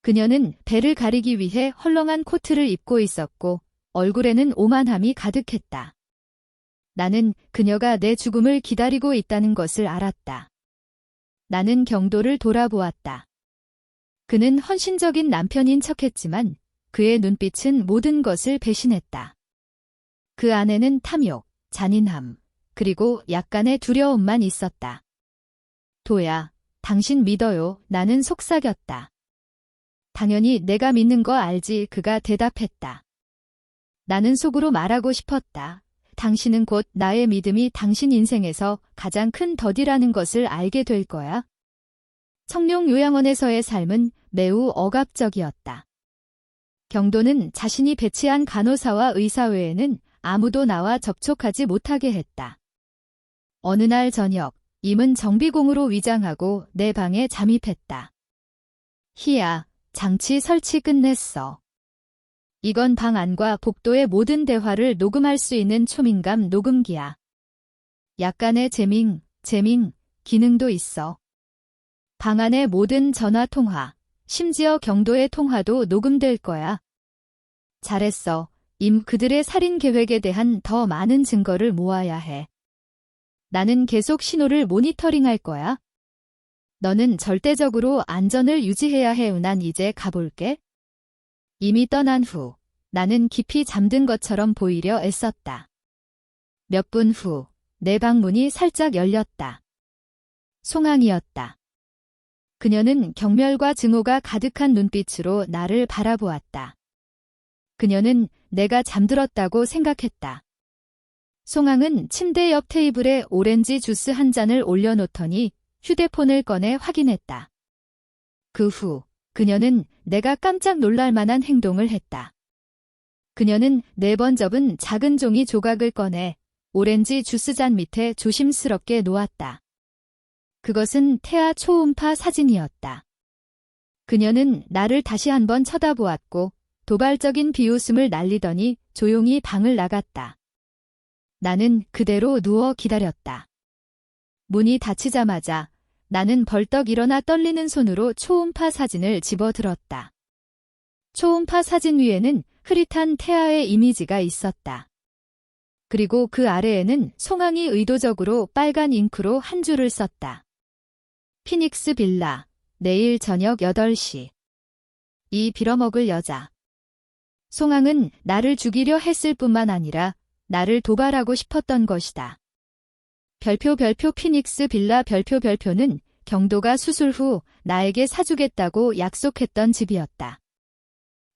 A: 그녀는 배를 가리기 위해 헐렁한 코트를 입고 있었고 얼굴에는 오만함이 가득했다. 나는 그녀가 내 죽음을 기다리고 있다는 것을 알았다. 나는 경도를 돌아보았다. 그는 헌신적인 남편인 척했지만 그의 눈빛은 모든 것을 배신했다. 그 안에는 탐욕, 잔인함, 그리고 약간의 두려움만 있었다. 도야, 당신 믿어요. 나는 속삭였다. 당연히 내가 믿는 거 알지. 그가 대답했다. 나는 속으로 말하고 싶었다. 당신은 곧 나의 믿음이 당신 인생에서 가장 큰 덫이라는 것을 알게 될 거야. 청룡요양원에서의 삶은 매우 억압적이었다. 경도는 자신이 배치한 간호사와 의사 외에는 아무도 나와 접촉하지 못하게 했다. 어느 날 저녁, 임은 정비공으로 위장하고 내 방에 잠입했다. 희야, 장치 설치 끝냈어. 이건 방 안과 복도의 모든 대화를 녹음할 수 있는 초민감 녹음기야. 약간의 재밍 기능도 있어. 방 안의 모든 전화 통화, 심지어 경도의 통화도 녹음될 거야. 잘했어. 그들의 살인 계획에 대한 더 많은 증거를 모아야 해. 나는 계속 신호를 모니터링할 거야. 너는 절대적으로 안전을 유지해야 해. 난 이제 가볼게. 이미 떠난 후 나는 깊이 잠든 것처럼 보이려 애썼다. 몇 분 후 내 방 문이 살짝 열렸다. 송항이었다. 그녀는 경멸과 증오가 가득한 눈빛으로 나를 바라보았다. 그녀는 내가 잠들었다고 생각했다. 송항은 침대 옆 테이블에 오렌지 주스 한 잔을 올려놓더니 휴대폰을 꺼내 확인했다. 그 후 그녀는 내가 깜짝 놀랄 만한 행동을 했다. 그녀는 4번 접은 작은 종이 조각을 꺼내 오렌지 주스잔 밑에 조심스럽게 놓았다. 그것은 태아 초음파 사진이었다. 그녀는 나를 다시 한번 쳐다보았고 도발적인 비웃음을 날리더니 조용히 방을 나갔다. 나는 그대로 누워 기다렸다. 문이 닫히자마자 나는 벌떡 일어나 떨리는 손으로 초음파 사진을 집어들었다. 초음파 사진 위에는 흐릿한 태아의 이미지가 있었다. 그리고 그 아래에는 송항이 의도적으로 빨간 잉크로 한 줄을 썼다. 피닉스 빌라, 내일 저녁 8시. 이 빌어먹을 여자. 송항은 나를 죽이려 했을 뿐만 아니라 나를 도발하고 싶었던 것이다. 별표 피닉스 빌라 별표는 경도가 수술 후 나에게 사주겠다고 약속했던 집이었다.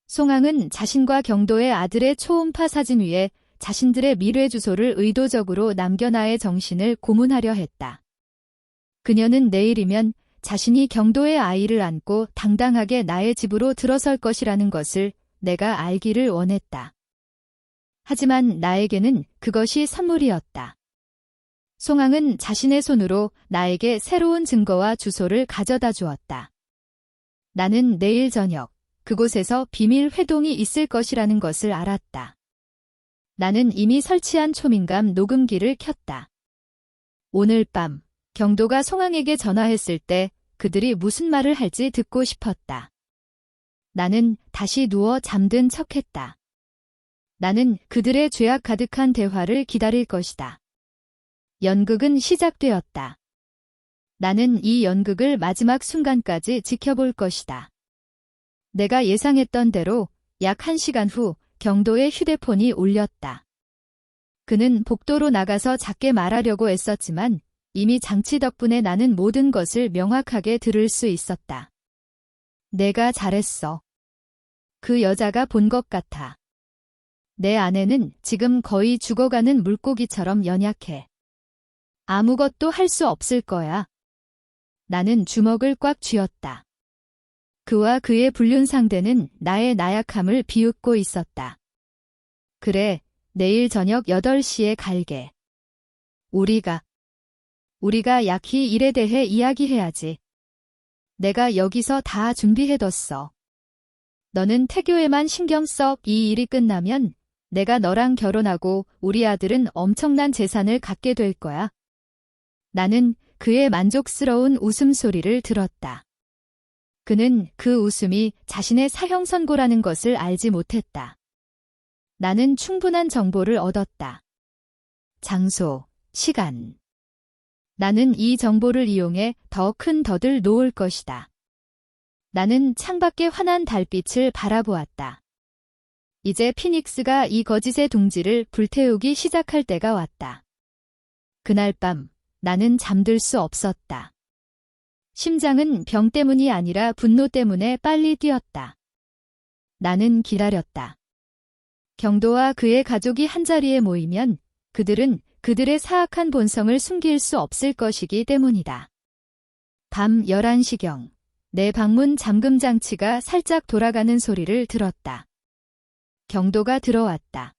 A: 송항은 자신과 경도의 아들의 초음파 사진 위에 자신들의 미래 주소를 의도적으로 남겨 나의 정신을 고문하려 했다. 그녀는 내일이면 자신이 경도의 아이를 안고 당당하게 나의 집으로 들어설 것이라는 것을 내가 알기를 원했다. 하지만 나에게는 그것이 선물이었다. 송항은 자신의 손으로 나에게 새로운 증거와 주소를 가져다 주었다. 나는 내일 저녁 그곳에서 비밀 회동이 있을 것이라는 것을 알았다. 나는 이미 설치한 초민감 녹음기를 켰다. 오늘 밤 경도가 송항에게 전화했을 때 그들이 무슨 말을 할지 듣고 싶었다. 나는 다시 누워 잠든 척했다. 나는 그들의 죄악 가득한 대화를 기다릴 것이다. 연극은 시작되었다. 나는 이 연극을 마지막 순간까지 지켜볼 것이다. 내가 예상했던 대로 약 1시간 후 경도의 휴대폰이 울렸다. 그는 복도로 나가서 작게 말하려고 애썼지만 이미 장치 덕분에 나는 모든 것을 명확하게 들을 수 있었다. 내가 잘했어. 그 여자가 본 것 같아. 내 아내는 지금 거의 죽어가는 물고기처럼 연약해. 아무것도 할 수 없을 거야. 나는 주먹을 꽉 쥐었다. 그와 그의 불륜 상대는 나의 나약함을 비웃고 있었다. 그래, 내일 저녁 8시에 갈게. 우리가 약히 일에 대해 이야기해야지. 내가 여기서 다 준비해뒀어. 너는 태교에만 신경 써. 이 일이 끝나면 내가 너랑 결혼하고 우리 아들은 엄청난 재산을 갖게 될 거야. 나는 그의 만족스러운 웃음소리를 들었다. 그는 그 웃음이 자신의 사형 선고라는 것을 알지 못했다. 나는 충분한 정보를 얻었다. 장소, 시간. 나는 이 정보를 이용해 더 큰 덫을 놓을 것이다. 나는 창밖의 환한 달빛을 바라보았다. 이제 피닉스가 이 거짓의 둥지를 불태우기 시작할 때가 왔다. 그날 밤 나는 잠들 수 없었다. 심장은 병 때문이 아니라 분노 때문에 빨리 뛰었다. 나는 기다렸다. 경도와 그의 가족이 한자리에 모이면 그들은 그들의 사악한 본성을 숨길 수 없을 것이기 때문이다. 밤 11시경 내 방문 잠금 장치가 살짝 돌아가는 소리를 들었다. 경도가 들어왔다.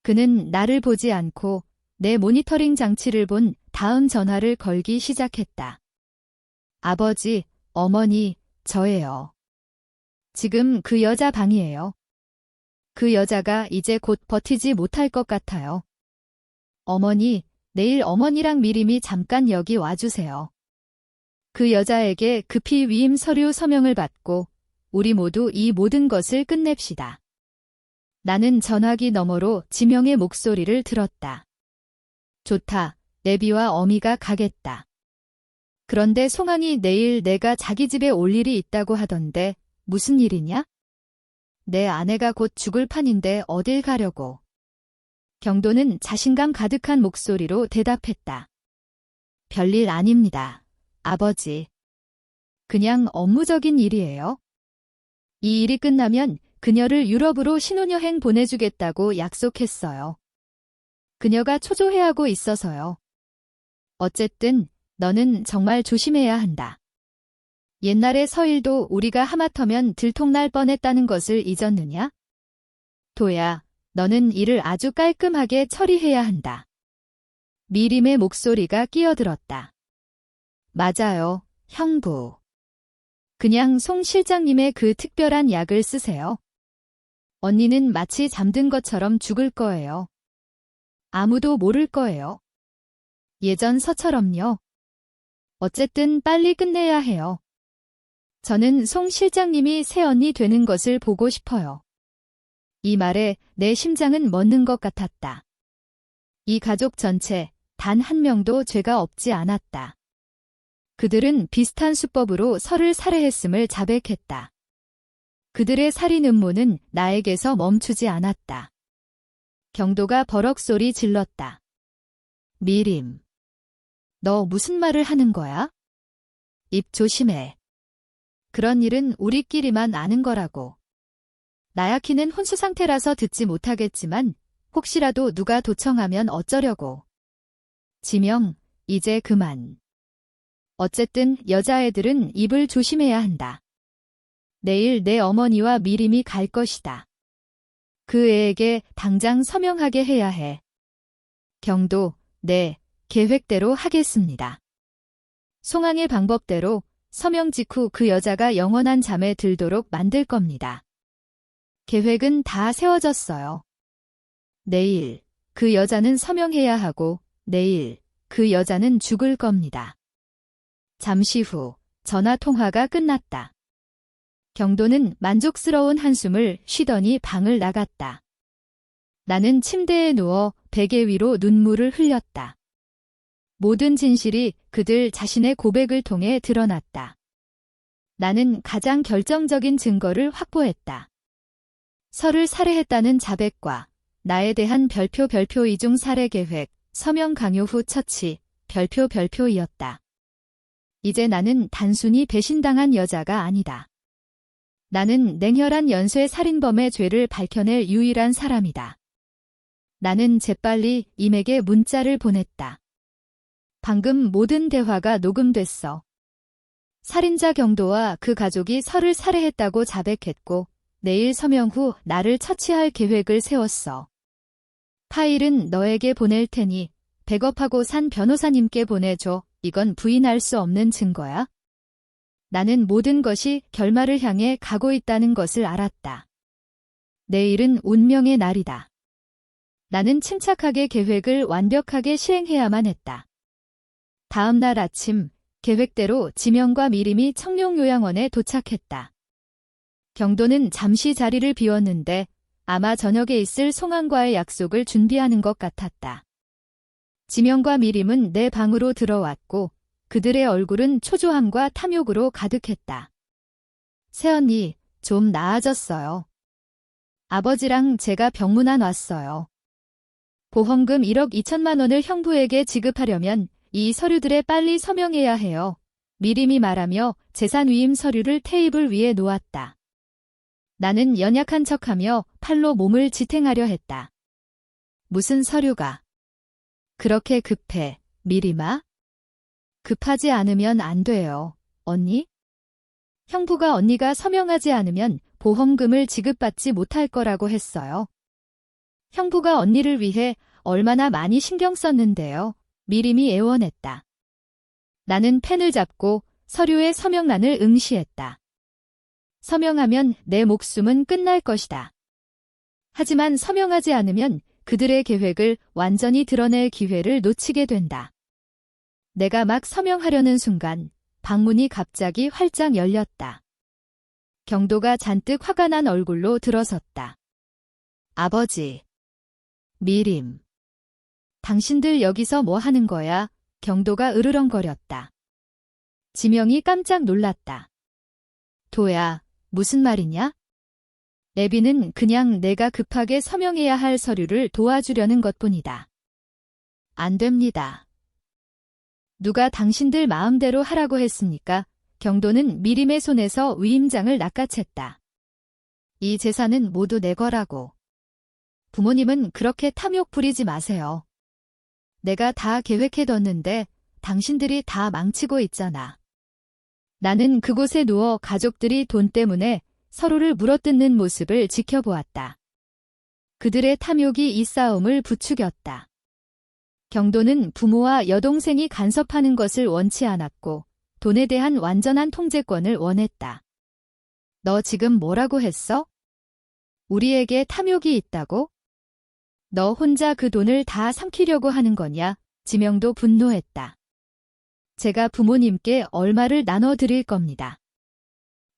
A: 그는 나를 보지 않고 내 모니터링 장치를 본 다음 전화를 걸기 시작했다. 아버지, 어머니, 저예요. 지금 그 여자 방이에요. 그 여자가 이제 곧 버티지 못할 것 같아요. 어머니, 내일 어머니랑 미림이 잠깐 여기 와주세요. 그 여자에게 급히 위임 서류 서명을 받고 우리 모두 이 모든 것을 끝냅시다. 나는 전화기 너머로 지명의 목소리를 들었다. 좋다, 내비와 어미가 가겠다. 그런데 송항이 내일 내가 자기 집에 올 일이 있다고 하던데 무슨 일이냐? 내 아내가 곧 죽을 판인데 어딜 가려고. 경도는 자신감 가득한 목소리로 대답했다. 별일 아닙니다, 아버지. 그냥 업무적인 일이에요. 이 일이 끝나면 그녀를 유럽으로 신혼여행 보내주겠다고 약속했어요. 그녀가 초조해하고 있어서요. 어쨌든 너는 정말 조심해야 한다. 옛날의 서일도 우리가 하마터면 들통날 뻔했다는 것을 잊었느냐? 도야, 너는 일을 아주 깔끔하게 처리해야 한다. 미림의 목소리가 끼어들었다. 맞아요, 형부. 그냥 송 실장님의 그 특별한 약을 쓰세요. 언니는 마치 잠든 것처럼 죽을 거예요. 아무도 모를 거예요. 예전 서처럼요. 어쨌든 빨리 끝내야 해요. 저는 송 실장님이 새언니 되는 것을 보고 싶어요. 이 말에 내 심장은 멎는 것 같았다. 이 가족 전체 단 한 명도 죄가 없지 않았다. 그들은 비슷한 수법으로 설을 살해했음을 자백했다. 그들의 살인 음모는 나에게서 멈추지 않았다. 경도가 버럭 소리 질렀다. 미림. 너 무슨 말을 하는 거야? 입 조심해. 그런 일은 우리끼리만 아는 거라고. 나야키는 혼수 상태라서 듣지 못하겠지만 혹시라도 누가 도청하면 어쩌려고. 지명, 이제 그만. 어쨌든 여자애들은 입을 조심해야 한다. 내일 내 어머니와 미림이 갈 것이다. 그 애에게 당장 서명하게 해야 해. 경도, 네, 계획대로 하겠습니다. 송황의 방법대로 서명 직후 그 여자가 영원한 잠에 들도록 만들 겁니다. 계획은 다 세워졌어요. 내일 그 여자는 서명해야 하고 내일 그 여자는 죽을 겁니다. 잠시 후 전화 통화가 끝났다. 경도는 만족스러운 한숨을 쉬더니 방을 나갔다. 나는 침대에 누워 베개 위로 눈물을 흘렸다. 모든 진실이 그들 자신의 고백을 통해 드러났다. 나는 가장 결정적인 증거를 확보했다. 설을 살해했다는 자백과 나에 대한 별표 이중 살해 계획, 서명 강요 후 처치, 별표이었다. 이제 나는 단순히 배신당한 여자가 아니다. 나는 냉혈한 연쇄 살인범의 죄를 밝혀낼 유일한 사람이다. 나는 재빨리 임에게 문자를 보냈다. 방금 모든 대화가 녹음됐어. 살인자 경도와 그 가족이 설을 살해했다고 자백했고 내일 서명 후 나를 처치할 계획을 세웠어. 파일은 너에게 보낼 테니 백업하고 산 변호사님께 보내줘. 이건 부인할 수 없는 증거야. 나는 모든 것이 결말을 향해 가고 있다는 것을 알았다. 내일은 운명의 날이다. 나는 침착하게 계획을 완벽하게 실행해야만 했다. 다음 날 아침, 계획대로 지명과 미림이 청룡요양원에 도착했다. 경도는 잠시 자리를 비웠는데 아마 저녁에 있을 송황과의 약속을 준비하는 것 같았다. 지명과 미림은 내 방으로 들어왔고 그들의 얼굴은 초조함과 탐욕으로 가득했다. 새언니, 좀 나아졌어요. 아버지랑 제가 병문안 왔어요. 보험금 1억 2천만 원을 형부에게 지급하려면 이 서류들에 빨리 서명해야 해요. 미림이 말하며 재산위임 서류를 테이블 위에 놓았다. 나는 연약한 척하며 팔로 몸을 지탱하려 했다. 무슨 서류가 그렇게 급해, 미림아? 급하지 않으면 안 돼요, 언니? 형부가 언니가 서명하지 않으면 보험금을 지급받지 못할 거라고 했어요. 형부가 언니를 위해 얼마나 많이 신경 썼는데요. 미림이 애원했다. 나는 펜을 잡고 서류의 서명란을 응시했다. 서명하면 내 목숨은 끝날 것이다. 하지만 서명하지 않으면 그들의 계획을 완전히 드러낼 기회를 놓치게 된다. 내가 막 서명하려는 순간 방문이 갑자기 활짝 열렸다. 경도가 잔뜩 화가 난 얼굴로 들어섰다. 아버지. 미림. 당신들 여기서 뭐 하는 거야? 경도가 으르렁거렸다. 지명이 깜짝 놀랐다. 도야, 무슨 말이냐? 애비는 그냥 내가 급하게 서명해야 할 서류를 도와주려는 것뿐이다. 안 됩니다. 누가 당신들 마음대로 하라고 했습니까? 경도는 미림의 손에서 위임장을 낚아챘다. 이 재산은 모두 내 거라고. 부모님은 그렇게 탐욕 부리지 마세요. 내가 다 계획해뒀는데 당신들이 다 망치고 있잖아. 나는 그곳에 누워 가족들이 돈 때문에 서로를 물어뜯는 모습을 지켜보았다. 그들의 탐욕이 이 싸움을 부추겼다. 경도는 부모와 여동생이 간섭하는 것을 원치 않았고 돈에 대한 완전한 통제권을 원했다. 너 지금 뭐라고 했어? 우리에게 탐욕이 있다고? 너 혼자 그 돈을 다 삼키려고 하는 거냐? 지명도 분노했다. 제가 부모님께 얼마를 나눠드릴 겁니다.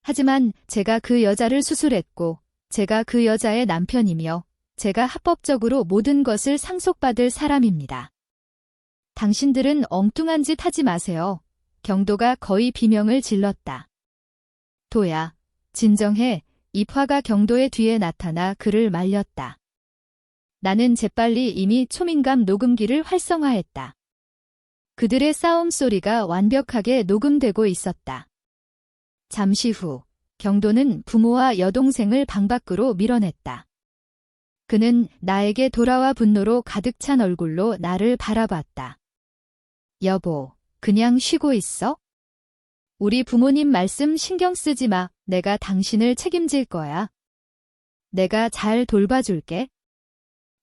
A: 하지만 제가 그 여자를 수술했고 제가 그 여자의 남편이며 제가 합법적으로 모든 것을 상속받을 사람입니다. 당신들은 엉뚱한 짓 하지 마세요. 경도가 거의 비명을 질렀다. 도야, 진정해. 입화가 경도의 뒤에 나타나 그를 말렸다. 나는 재빨리 이미 초민감 녹음기를 활성화했다. 그들의 싸움 소리가 완벽하게 녹음되고 있었다. 잠시 후 경도는 부모와 여동생을 방 밖으로 밀어냈다. 그는 나에게 돌아와 분노로 가득 찬 얼굴로 나를 바라봤다. 여보, 그냥 쉬고 있어? 우리 부모님 말씀 신경 쓰지 마. 내가 당신을 책임질 거야. 내가 잘 돌봐줄게.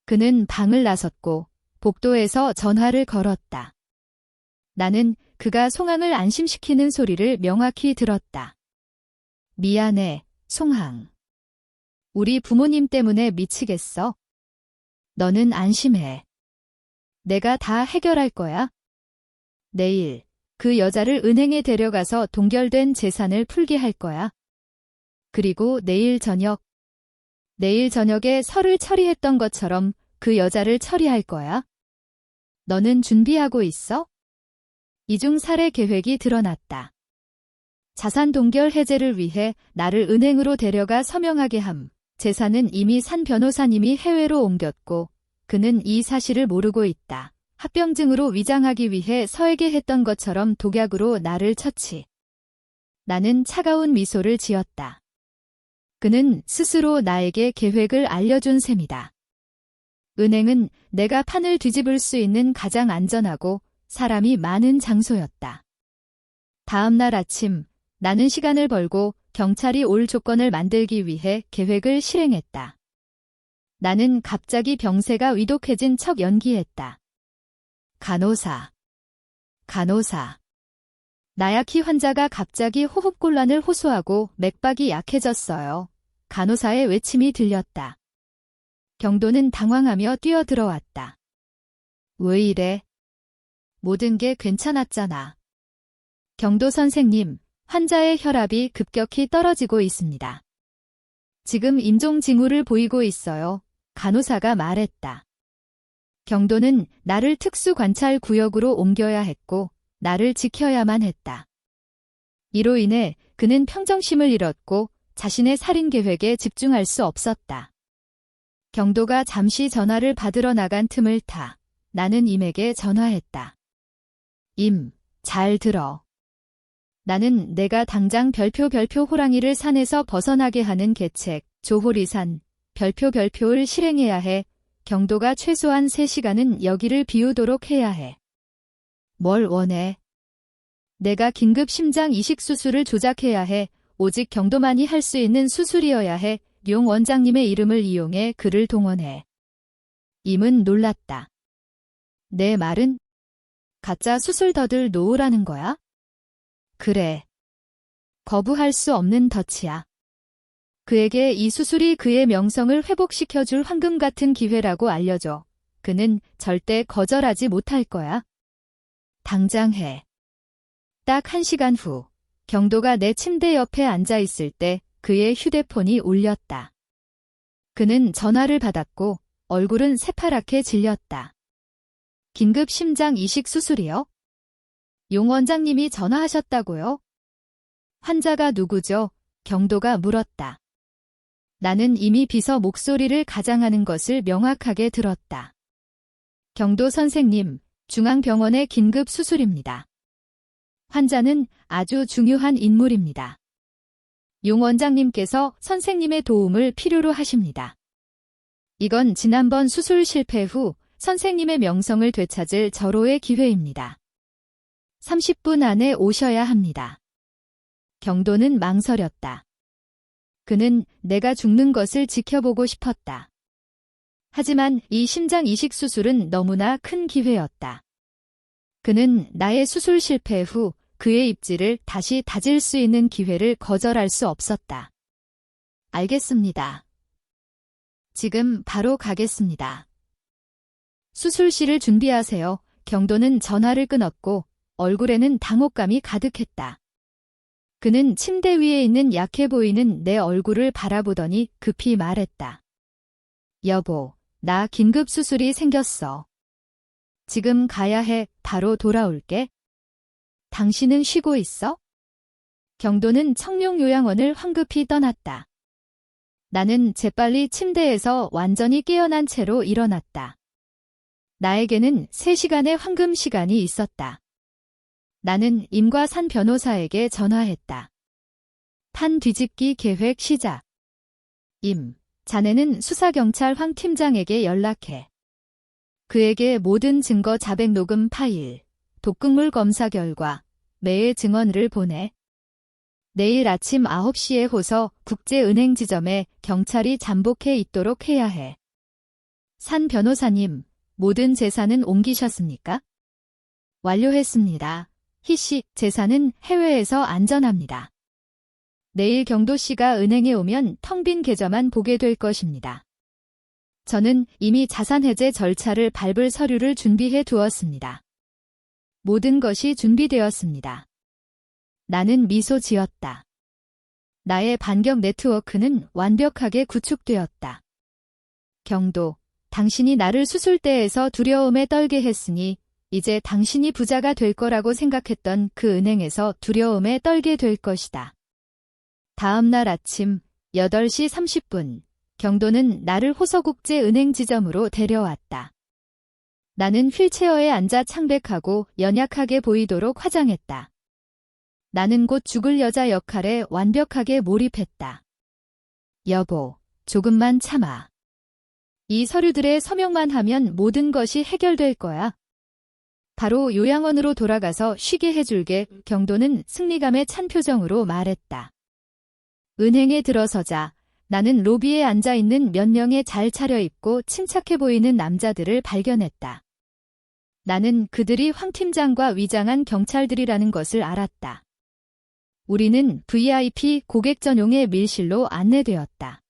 A: 그는 방을 나섰고 복도에서 전화를 걸었다. 나는 그가 송항을 안심시키는 소리를 명확히 들었다. 미안해, 송항. 우리 부모님 때문에 미치겠어. 너는 안심해. 내가 다 해결할 거야. 내일 그 여자를 은행에 데려가서 동결된 재산을 풀게 할 거야. 그리고 내일 저녁에 설을 처리했던 것처럼 그 여자를 처리할 거야. 너는 준비하고 있어? 이중 살해 계획이 드러났다. 자산 동결 해제를 위해 나를 은행으로 데려가 서명하게 함. 재산은 이미 산 변호사님이 해외로 옮겼고 그는 이 사실을 모르고 있다. 합병증으로 위장하기 위해 서에게 했던 것처럼 독약으로 나를 처치. 나는 차가운 미소를 지었다. 그는 스스로 나에게 계획을 알려준 셈이다. 은행은 내가 판을 뒤집을 수 있는 가장 안전하고 사람이 많은 장소였다. 다음 날 아침, 나는 시간을 벌고 경찰이 올 조건을 만들기 위해 계획을 실행했다. 나는 갑자기 병세가 위독해진 척 연기했다. 간호사. 나약희 환자가 갑자기 호흡곤란을 호소하고 맥박이 약해졌어요. 간호사의 외침이 들렸다. 경도는 당황하며 뛰어들어왔다. 왜 이래? 모든 게 괜찮았잖아. 경도 선생님, 환자의 혈압이 급격히 떨어지고 있습니다. 지금 임종 징후를 보이고 있어요. 간호사가 말했다. 경도는 나를 특수관찰 구역으로 옮겨야 했고 나를 지켜야만 했다. 이로 인해 그는 평정심을 잃었고 자신의 살인 계획에 집중할 수 없었다. 경도가 잠시 전화를 받으러 나간 틈을 타 나는 임에게 전화했다. 임, 잘 들어. 나는 내가 당장 별표 호랑이를 산에서 벗어나게 하는 계책, 조호리산, 별표를 실행해야 해. 경도가 최소한 3시간은 여기를 비우도록 해야 해. 뭘 원해? 내가 긴급 심장 이식 수술을 조작해야 해. 오직 경도만이 할 수 있는 수술이어야 해. 용 원장님의 이름을 이용해 그를 동원해. 임은 놀랐다. 내 말은? 가짜 수술더들 놓으라는 거야? 그래. 거부할 수 없는 덫이야. 그에게 이 수술이 그의 명성을 회복시켜줄 황금 같은 기회라고 알려줘. 그는 절대 거절하지 못할 거야. 당장 해. 딱 1시간 후, 경도가 내 침대 옆에 앉아 있을 때 그의 휴대폰이 울렸다. 그는 전화를 받았고 얼굴은 새파랗게 질렸다. 긴급 심장 이식 수술이요? 용 원장님이 전화하셨다고요? 환자가 누구죠? 경도가 물었다. 나는 이미 비서 목소리를 가장하는 것을 명확하게 들었다. 경도 선생님, 중앙병원의 긴급 수술입니다. 환자는 아주 중요한 인물입니다. 용 원장님께서 선생님의 도움을 필요로 하십니다. 이건 지난번 수술 실패 후 선생님의 명성을 되찾을 절호의 기회입니다. 30분 안에 오셔야 합니다. 경도는 망설였다. 그는 내가 죽는 것을 지켜보고 싶었다. 하지만 이 심장 이식 수술은 너무나 큰 기회였다. 그는 나의 수술 실패 후 그의 입지를 다시 다질 수 있는 기회를 거절할 수 없었다. 알겠습니다. 지금 바로 가겠습니다. 수술실을 준비하세요. 경도는 전화를 끊었고 얼굴에는 당혹감이 가득했다. 그는 침대 위에 있는 약해 보이는 내 얼굴을 바라보더니 급히 말했다. 여보, 나 긴급 수술이 생겼어. 지금 가야 해. 바로 돌아올게. 당신은 쉬고 있어? 경도는 청룡요양원을 황급히 떠났다. 나는 재빨리 침대에서 완전히 깨어난 채로 일어났다. 나에게는 3시간의 황금 시간이 있었다. 나는 임과 산 변호사에게 전화했다. 판 뒤집기 계획 시작. 임, 자네는 수사경찰 황 팀장에게 연락해. 그에게 모든 증거 자백 녹음 파일, 독극물 검사 결과, 매의 증언을 보내. 내일 아침 9시에 호서 국제은행 지점에 경찰이 잠복해 있도록 해야 해. 산 변호사님, 모든 재산은 옮기셨습니까? 완료했습니다. 희씨, 재산은 해외에서 안전합니다. 내일 경도씨가 은행에 오면 텅 빈 계좌만 보게 될 것입니다. 저는 이미 자산해제 절차를 밟을 서류를 준비해 두었습니다. 모든 것이 준비되었습니다. 나는 미소 지었다. 나의 반격 네트워크는 완벽하게 구축되었다. 경도, 당신이 나를 수술대에서 두려움에 떨게 했으니 이제 당신이 부자가 될 거라고 생각했던 그 은행에서 두려움에 떨게 될 것이다. 다음 날 아침 8시 30분, 경도는 나를 호서국제은행 지점으로 데려왔다. 나는 휠체어에 앉아 창백하고 연약하게 보이도록 화장했다. 나는 곧 죽을 여자 역할에 완벽하게 몰입했다. 여보, 조금만 참아. 이 서류들의 서명만 하면 모든 것이 해결될 거야. 바로 요양원으로 돌아가서 쉬게 해줄게. 경도는 승리감에 찬 표정으로 말했다. 은행에 들어서자 나는 로비에 앉아있는 몇 명의 잘 차려입고 침착해 보이는 남자들을 발견했다. 나는 그들이 황 팀장과 위장한 경찰들이라는 것을 알았다. 우리는 VIP 고객 전용의 밀실로 안내되었다.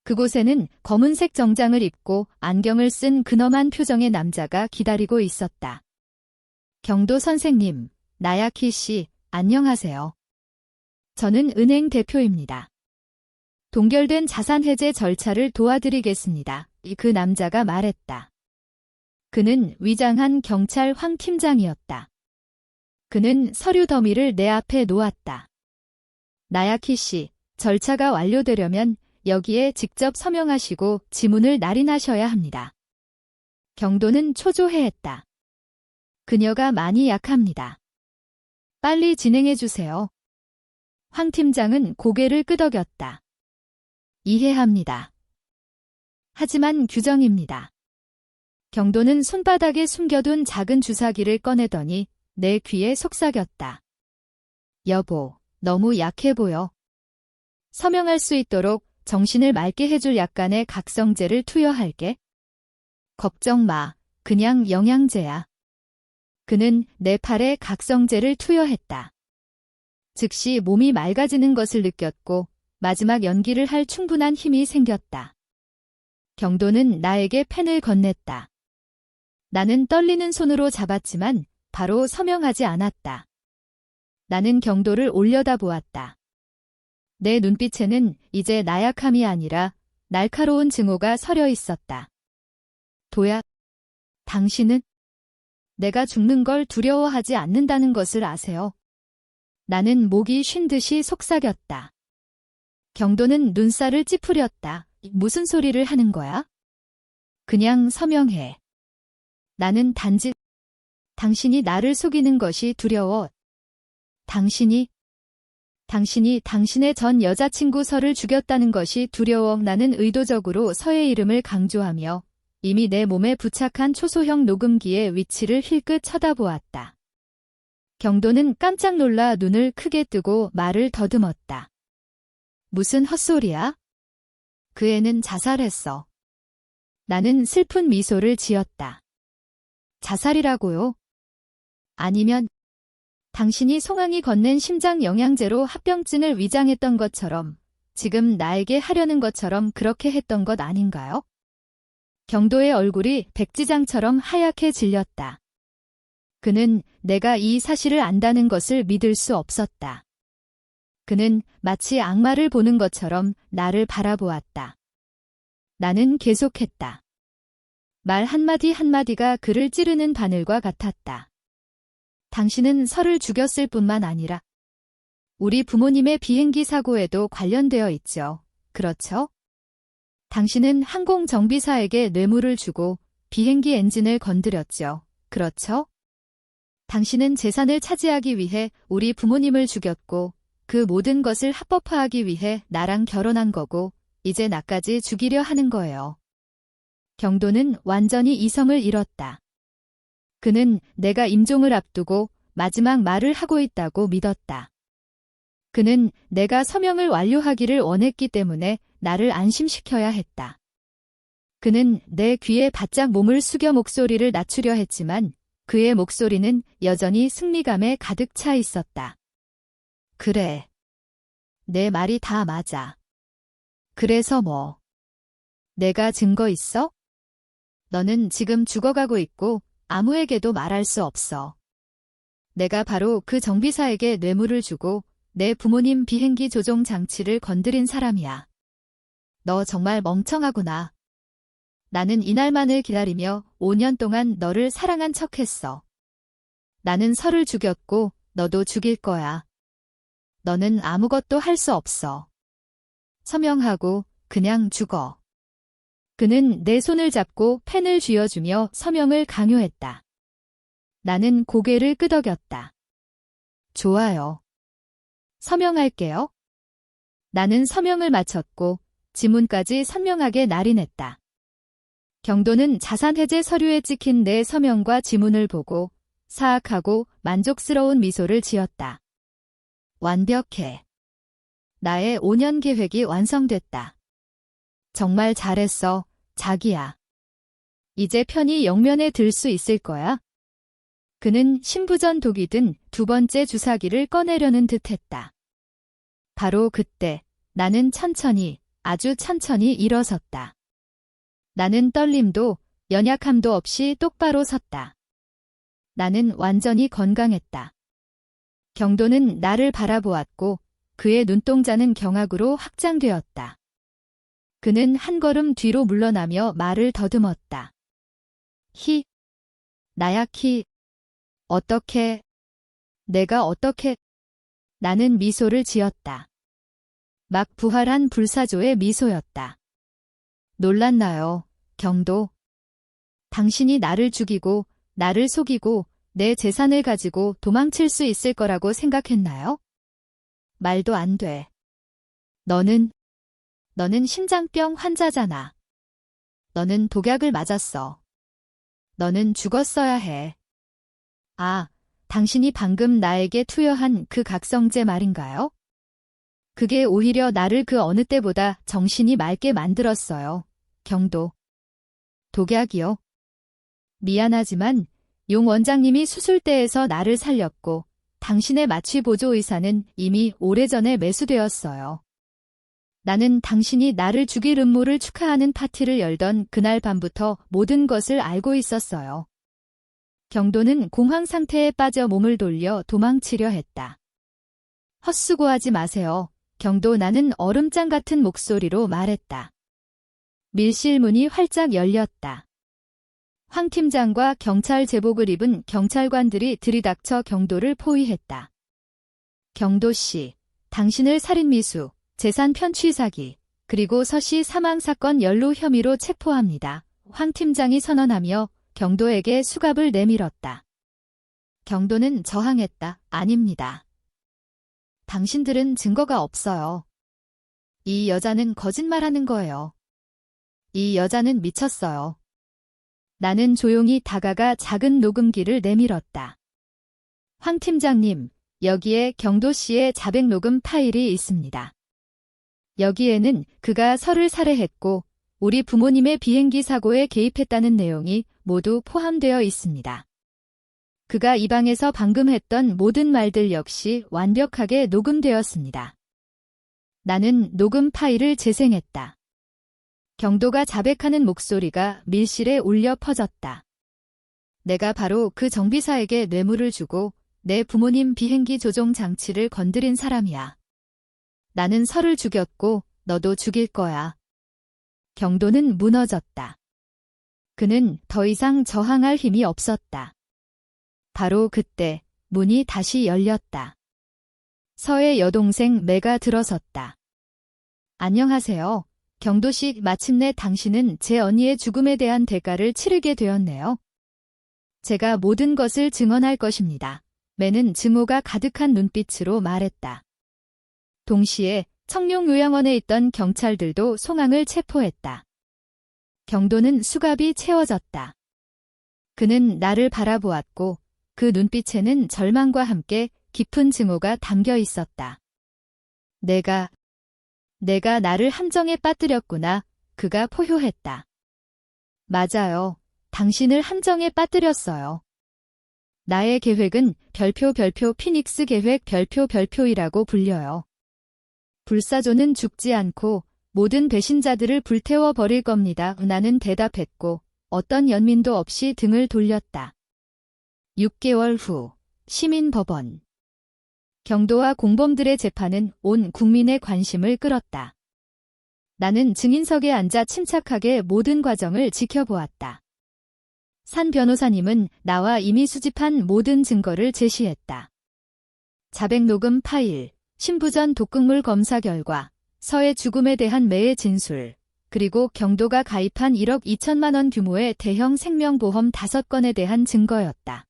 A: 그곳에는 검은색 정장을 입고 안경을 쓴 근엄한 표정의 남자가 기다리고 있었다. 경도 선생님, 나야키 씨, 안녕하세요. 저는 은행 대표입니다. 동결된 자산 해제 절차를 도와드리겠습니다. 그 남자가 말했다. 그는 위장한 경찰 황 팀장이었다. 그는 서류 더미를 내 앞에 놓았다. 나야키 씨, 절차가 완료되려면 여기에 직접 서명하시고 지문을 날인하셔야 합니다. 경도는 초조해했다. 그녀가 많이 약합니다. 빨리 진행해 주세요. 황 팀장은 고개를 끄덕였다. 이해합니다. 하지만 규정입니다. 경도는 손바닥에 숨겨둔 작은 주사기를 꺼내더니 내 귀에 속삭였다. 여보, 너무 약해 보여. 서명할 수 있도록 정신을 맑게 해줄 약간의 각성제를 투여할게. 걱정 마, 그냥 영양제야. 그는 내 팔에 각성제를 투여했다. 즉시 몸이 맑아지는 것을 느꼈고 마지막 연기를 할 충분한 힘이 생겼다. 경도는 나에게 펜을 건넸다. 나는 떨리는 손으로 잡았지만 바로 서명하지 않았다. 나는 경도를 올려다보았다. 내 눈빛에는 이제 나약함이 아니라 날카로운 증오가 서려 있었다. 도야, 당신은 내가 죽는 걸 두려워하지 않는다는 것을 아세요? 나는 목이 쉰 듯이 속삭였다. 경도는 눈살을 찌푸렸다. 무슨 소리를 하는 거야? 그냥 서명해. 나는 단지 당신이 나를 속이는 것이 두려워. 당신이 당신의 전 여자친구 서를 죽였다는 것이 두려워. 나는 의도적으로 서의 이름을 강조하며 이미 내 몸에 부착한 초소형 녹음기의 위치를 힐끗 쳐다보았다. 경도는 깜짝 놀라 눈을 크게 뜨고 말을 더듬었다. 무슨 헛소리야? 그 애는 자살했어. 나는 슬픈 미소를 지었다. 자살이라고요? 아니면 당신이 송황이 건넨 심장 영양제로 합병증을 위장했던 것처럼 지금 나에게 하려는 것처럼 그렇게 했던 것 아닌가요? 경도의 얼굴이 백지장처럼 하얗게 질렸다. 그는 내가 이 사실을 안다는 것을 믿을 수 없었다. 그는 마치 악마를 보는 것처럼 나를 바라보았다. 나는 계속했다. 말 한마디 한마디가 그를 찌르는 바늘과 같았다. 당신은 서를 죽였을 뿐만 아니라 우리 부모님의 비행기 사고에도 관련되어 있죠. 그렇죠? 당신은 항공정비사에게 뇌물을 주고 비행기 엔진을 건드렸죠. 그렇죠? 당신은 재산을 차지하기 위해 우리 부모님을 죽였고 그 모든 것을 합법화하기 위해 나랑 결혼한 거고 이제 나까지 죽이려 하는 거예요. 경도는 완전히 이성을 잃었다. 그는 내가 임종을 앞두고 마지막 말을 하고 있다고 믿었다. 그는 내가 서명을 완료하기를 원했기 때문에 나를 안심시켜야 했다. 그는 내 귀에 바짝 몸을 숙여 목소리를 낮추려 했지만 그의 목소리는 여전히 승리감에 가득 차 있었다. 그래. 내 말이 다 맞아. 그래서 뭐? 내가 증거 있어? 너는 지금 죽어가고 있고 아무에게도 말할 수 없어. 내가 바로 그 정비사에게 뇌물을 주고 내 부모님 비행기 조종 장치를 건드린 사람이야. 너 정말 멍청하구나. 나는 이날만을 기다리며 5년 동안 너를 사랑한 척했어. 나는 설을 죽였고 너도 죽일 거야. 너는 아무것도 할 수 없어. 서명하고 그냥 죽어. 그는 내 손을 잡고 펜을 쥐어주며 서명을 강요했다. 나는 고개를 끄덕였다. 좋아요. 서명할게요. 나는 서명을 마쳤고 지문까지 선명하게 날인했다. 경도는 자산해제 서류에 찍힌 내 서명과 지문을 보고 사악하고 만족스러운 미소를 지었다. 완벽해. 나의 5년 계획이 완성됐다. 정말 잘했어, 자기야. 이제 편히 영면에 들 수 있을 거야. 그는 신부전 독이 든 두 번째 주사기를 꺼내려는 듯했다. 바로 그때 나는 천천히, 아주 천천히 일어섰다. 나는 떨림도 연약함도 없이 똑바로 섰다. 나는 완전히 건강했다. 경도는 나를 바라보았고 그의 눈동자는 경악으로 확장되었다. 그는 한 걸음 뒤로 물러나며 말을 더듬었다. 나야 어떻게? 내가 어떻게? 나는 미소를 지었다. 막 부활한 불사조의 미소였다. 놀랐나요, 경도? 당신이 나를 죽이고 나를 속이고 내 재산을 가지고 도망칠 수 있을 거라고 생각했나요? 말도 안 돼. 너는 심장병 환자잖아. 너는 독약을 맞았어. 너는 죽었어야 해. 아, 당신이 방금 나에게 투여한 그 각성제 말인가요? 그게 오히려 나를 그 어느 때보다 정신이 맑게 만들었어요, 경도. 독약이요? 미안하지만 용 원장님이 수술대에서 나를 살렸고 당신의 마취 보조 의사는 이미 오래전에 매수되었어요. 나는 당신이 나를 죽일 음모를 축하하는 파티를 열던 그날 밤부터 모든 것을 알고 있었어요. 경도는 공황 상태에 빠져 몸을 돌려 도망치려 했다. 헛수고하지 마세요, 경도. 나는 얼음장 같은 목소리로 말했다. 밀실 문이 활짝 열렸다. 황 팀장과 경찰 제복을 입은 경찰관들이 들이닥쳐 경도를 포위했다. 경도 씨, 당신을 살인미수, 재산 편취 사기, 그리고 서씨 사망 사건 연루 혐의로 체포합니다. 황 팀장이 선언하며 경도에게 수갑을 내밀었다. 경도는 저항했다. 아닙니다. 당신들은 증거가 없어요. 이 여자는 거짓말하는 거예요. 이 여자는 미쳤어요. 나는 조용히 다가가 작은 녹음기를 내밀었다. 황 팀장님, 여기에 경도 씨의 자백 녹음 파일이 있습니다. 여기에는 그가 설을 살해했고 우리 부모님의 비행기 사고에 개입했다는 내용이 모두 포함되어 있습니다. 그가 이 방에서 방금 했던 모든 말들 역시 완벽하게 녹음되었습니다. 나는 녹음 파일을 재생했다. 경도가 자백하는 목소리가 밀실에 울려 퍼졌다. 내가 바로 그 정비사에게 뇌물을 주고 내 부모님 비행기 조종 장치를 건드린 사람이야. 나는 설을 죽였고 너도 죽일 거야. 경도는 무너졌다. 그는 더 이상 저항할 힘이 없었다. 바로 그때 문이 다시 열렸다. 서의 여동생 매가 들어섰다. 안녕하세요. 경도 씨, 마침내 당신은 제 언니의 죽음에 대한 대가를 치르게 되었네요. 제가 모든 것을 증언할 것입니다. 매는 증오가 가득한 눈빛으로 말했다. 동시에 청룡요양원에 있던 경찰들도 송항을 체포했다. 경도는 수갑이 채워졌다. 그는 나를 바라보았고 그 눈빛에는 절망과 함께 깊은 증오가 담겨 있었다. 내가 나를 함정에 빠뜨렸구나. 그가 포효했다. 맞아요. 당신을 함정에 빠뜨렸어요. 나의 계획은 별표 피닉스 계획 별표이라고 불려요. 불사조는 죽지 않고 모든 배신자들을 불태워 버릴 겁니다. 나는 대답했고 어떤 연민도 없이 등을 돌렸다. 6개월 후 시민법원. 경도와 공범들의 재판은 온 국민의 관심을 끌었다. 나는 증인석에 앉아 침착하게 모든 과정을 지켜보았다. 산 변호사님은 나와 이미 수집한 모든 증거를 제시했다. 자백 녹음 파일, 신부전 독극물 검사 결과, 서의 죽음에 대한 매의 진술, 그리고 경도가 가입한 1억 2천만 원 규모의 대형 생명보험 5건에 대한 증거였다.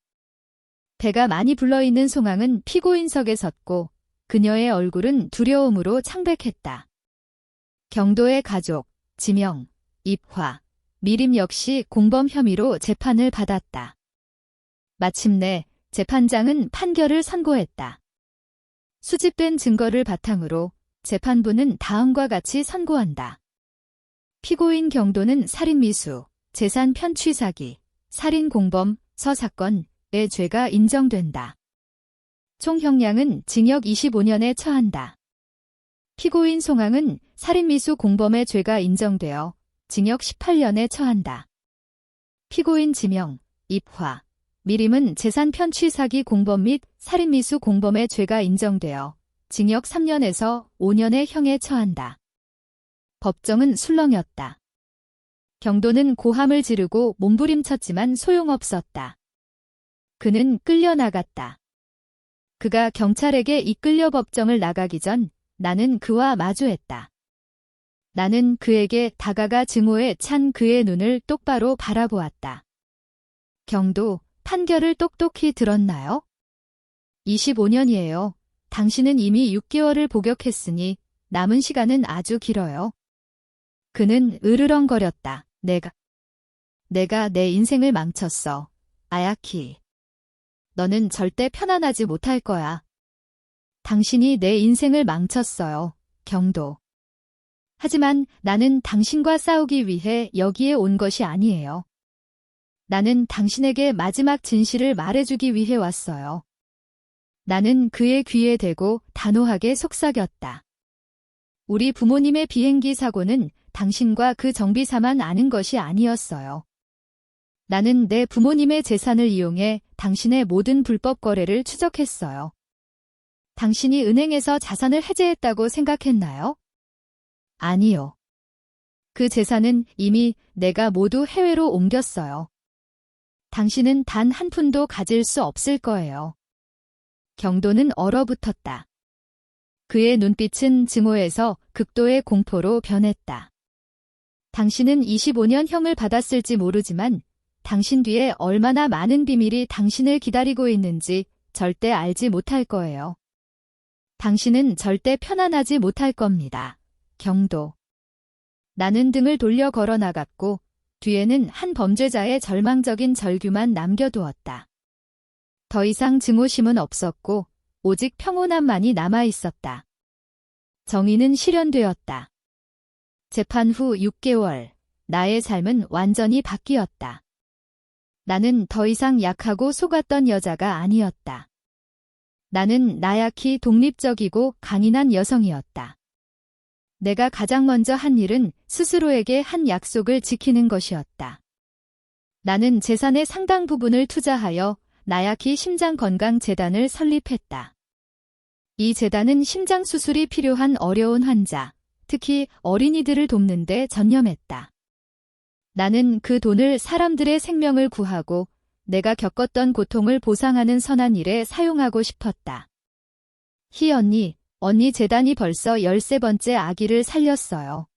A: 배가 많이 불러있는 송항은 피고인석에 섰고 그녀의 얼굴은 두려움으로 창백했다. 경도의 가족, 지명, 입화, 미림 역시 공범 혐의로 재판을 받았다. 마침내 재판장은 판결을 선고했다. 수집된 증거를 바탕으로 재판부는 다음과 같이 선고한다. 피고인 경도는 살인미수, 재산 편취 사기, 살인공범, 서사건의 죄가 인정된다. 총 형량은 징역 25년에 처한다. 피고인 송항은 살인미수 공범의 죄가 인정되어 징역 18년에 처한다. 피고인 지명, 입화, 미림은 재산 편취 사기 공범 및 살인미수 공범의 죄가 인정되어 징역 3년에서 5년의 형에 처한다. 법정은 술렁였다. 경도는 고함을 지르고 몸부림쳤지만 소용없었다. 그는 끌려나갔다. 그가 경찰에게 이끌려 법정을 나가기 전 나는 그와 마주했다. 나는 그에게 다가가 증오에 찬 그의 눈을 똑바로 바라보았다. 경도, 판결을 똑똑히 들었나요? 25년이에요. 당신은 이미 6개월을 복역했으니 남은 시간은 아주 길어요. 그는 으르렁거렸다. 내가 내 인생을 망쳤어. 아야키. 너는 절대 편안하지 못할 거야. 당신이 내 인생을 망쳤어요. 경도. 하지만 나는 당신과 싸우기 위해 여기에 온 것이 아니에요. 나는 당신에게 마지막 진실을 말해주기 위해 왔어요. 나는 그의 귀에 대고 단호하게 속삭였다. 우리 부모님의 비행기 사고는 당신과 그 정비사만 아는 것이 아니었어요. 나는 내 부모님의 재산을 이용해 당신의 모든 불법 거래를 추적했어요. 당신이 은행에서 자산을 해제했다고 생각했나요? 아니요. 그 재산은 이미 내가 모두 해외로 옮겼어요. 당신은 단 한 푼도 가질 수 없을 거예요. 경도는 얼어붙었다. 그의 눈빛은 증오에서 극도의 공포로 변했다. 당신은 25년 형을 받았을지 모르지만 당신 뒤에 얼마나 많은 비밀이 당신을 기다리고 있는지 절대 알지 못할 거예요. 당신은 절대 편안하지 못할 겁니다. 경도. 나는 등을 돌려 걸어 나갔고 뒤에는 한 범죄자의 절망적인 절규만 남겨두었다. 더 이상 증오심은 없었고 오직 평온함만이 남아 있었다. 정의는 실현되었다. 재판 후 6개월, 나의 삶은 완전히 바뀌었다. 나는 더 이상 약하고 속았던 여자가 아니었다. 나는 나약히 독립적이고 강인한 여성이었다. 내가 가장 먼저 한 일은 스스로에게 한 약속을 지키는 것이었다. 나는 재산의 상당 부분을 투자하여 나야키 심장건강재단을 설립했다. 이 재단은 심장 수술이 필요한 어려운 환자, 특히 어린이들을 돕는 데 전념했다. 나는 그 돈을 사람들의 생명을 구하고 내가 겪었던 고통을 보상하는 선한 일에 사용하고 싶었다. 희 언니 재단이 벌써 13번째 아기를 살렸어요.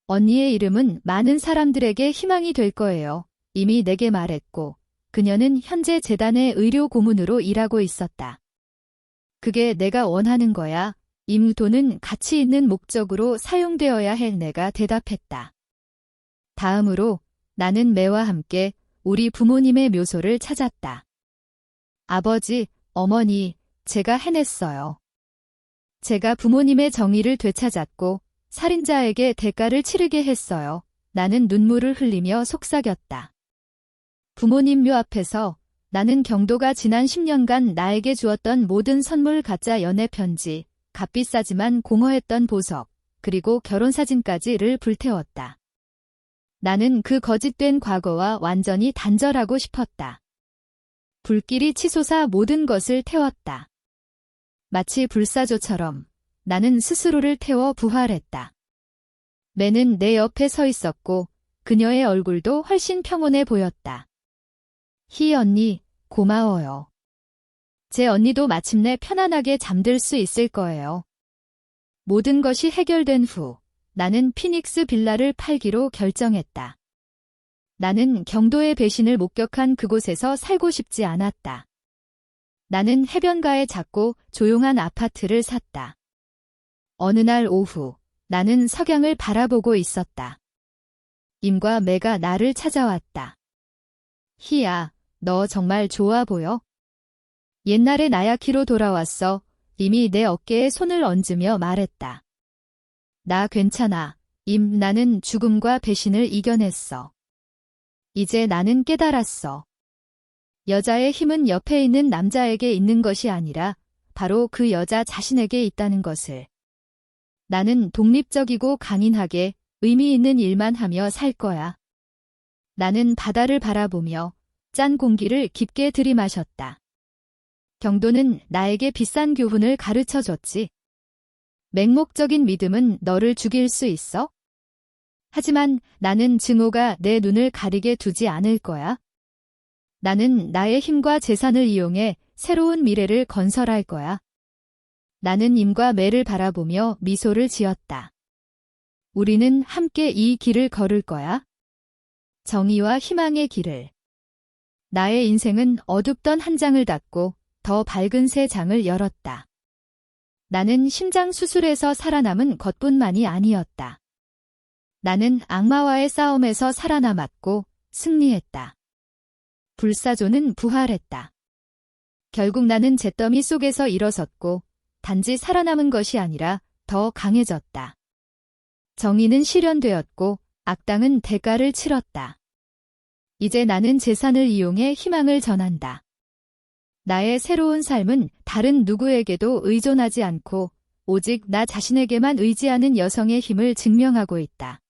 A: 언니의 이름은 많은 사람들에게 희망이 될 거예요. 이미 내게 말했고 그녀는 현재 재단의 의료 고문으로 일하고 있었다. 그게 내가 원하는 거야. 이 돈은 가치 있는 목적으로 사용되어야 해. 내가 대답했다. 다음으로 나는 매와 함께 우리 부모님의 묘소를 찾았다. 아버지, 어머니, 제가 해냈어요. 제가 부모님의 정의를 되찾았고 살인자에게 대가를 치르게 했어요. 나는 눈물을 흘리며 속삭였다. 부모님 묘 앞에서 나는 경도가 지난 10년간 나에게 주었던 모든 선물, 가짜 연애 편지, 값비싸지만 공허했던 보석, 그리고 결혼사진까지를 불태웠다. 나는 그 거짓된 과거와 완전히 단절하고 싶었다. 불길이 치솟아 모든 것을 태웠다. 마치 불사조처럼 나는 스스로를 태워 부활했다. 매는 내 옆에 서 있었고 그녀의 얼굴도 훨씬 평온해 보였다. 희 언니, 고마워요. 제 언니도 마침내 편안하게 잠들 수 있을 거예요. 모든 것이 해결된 후 나는 피닉스 빌라를 팔기로 결정했다. 나는 경도의 배신을 목격한 그곳에서 살고 싶지 않았다. 나는 해변가에 작고 조용한 아파트를 샀다. 어느 날 오후 나는 석양을 바라보고 있었다. 임과 매가 나를 찾아왔다. 희야, 너 정말 좋아 보여? 옛날의 나야키로 돌아왔어. 임이 내 어깨에 손을 얹으며 말했다. 나 괜찮아. 임, 나는 죽음과 배신을 이겨냈어. 이제 나는 깨달았어. 여자의 힘은 옆에 있는 남자에게 있는 것이 아니라 바로 그 여자 자신에게 있다는 것을. 나는 독립적이고 강인하게 의미 있는 일만 하며 살 거야. 나는 바다를 바라보며 짠 공기를 깊게 들이마셨다. 경도는 나에게 비싼 교훈을 가르쳐줬지. 맹목적인 믿음은 너를 죽일 수 있어? 하지만 나는 증오가 내 눈을 가리게 두지 않을 거야. 나는 나의 힘과 재산을 이용해 새로운 미래를 건설할 거야. 나는 임과 매를 바라보며 미소를 지었다. 우리는 함께 이 길을 걸을 거야. 정의와 희망의 길을. 나의 인생은 어둡던 한 장을 닫고 더 밝은 새 장을 열었다. 나는 심장 수술에서 살아남은 것뿐만이 아니었다. 나는 악마와의 싸움에서 살아남았고 승리했다. 불사조는 부활했다. 결국 나는 잿더미 속에서 일어섰고 단지 살아남은 것이 아니라 더 강해졌다. 정의는 실현되었고 악당은 대가를 치렀다. 이제 나는 재산을 이용해 희망을 전한다. 나의 새로운 삶은 다른 누구에게도 의존하지 않고 오직 나 자신에게만 의지하는 여성의 힘을 증명하고 있다.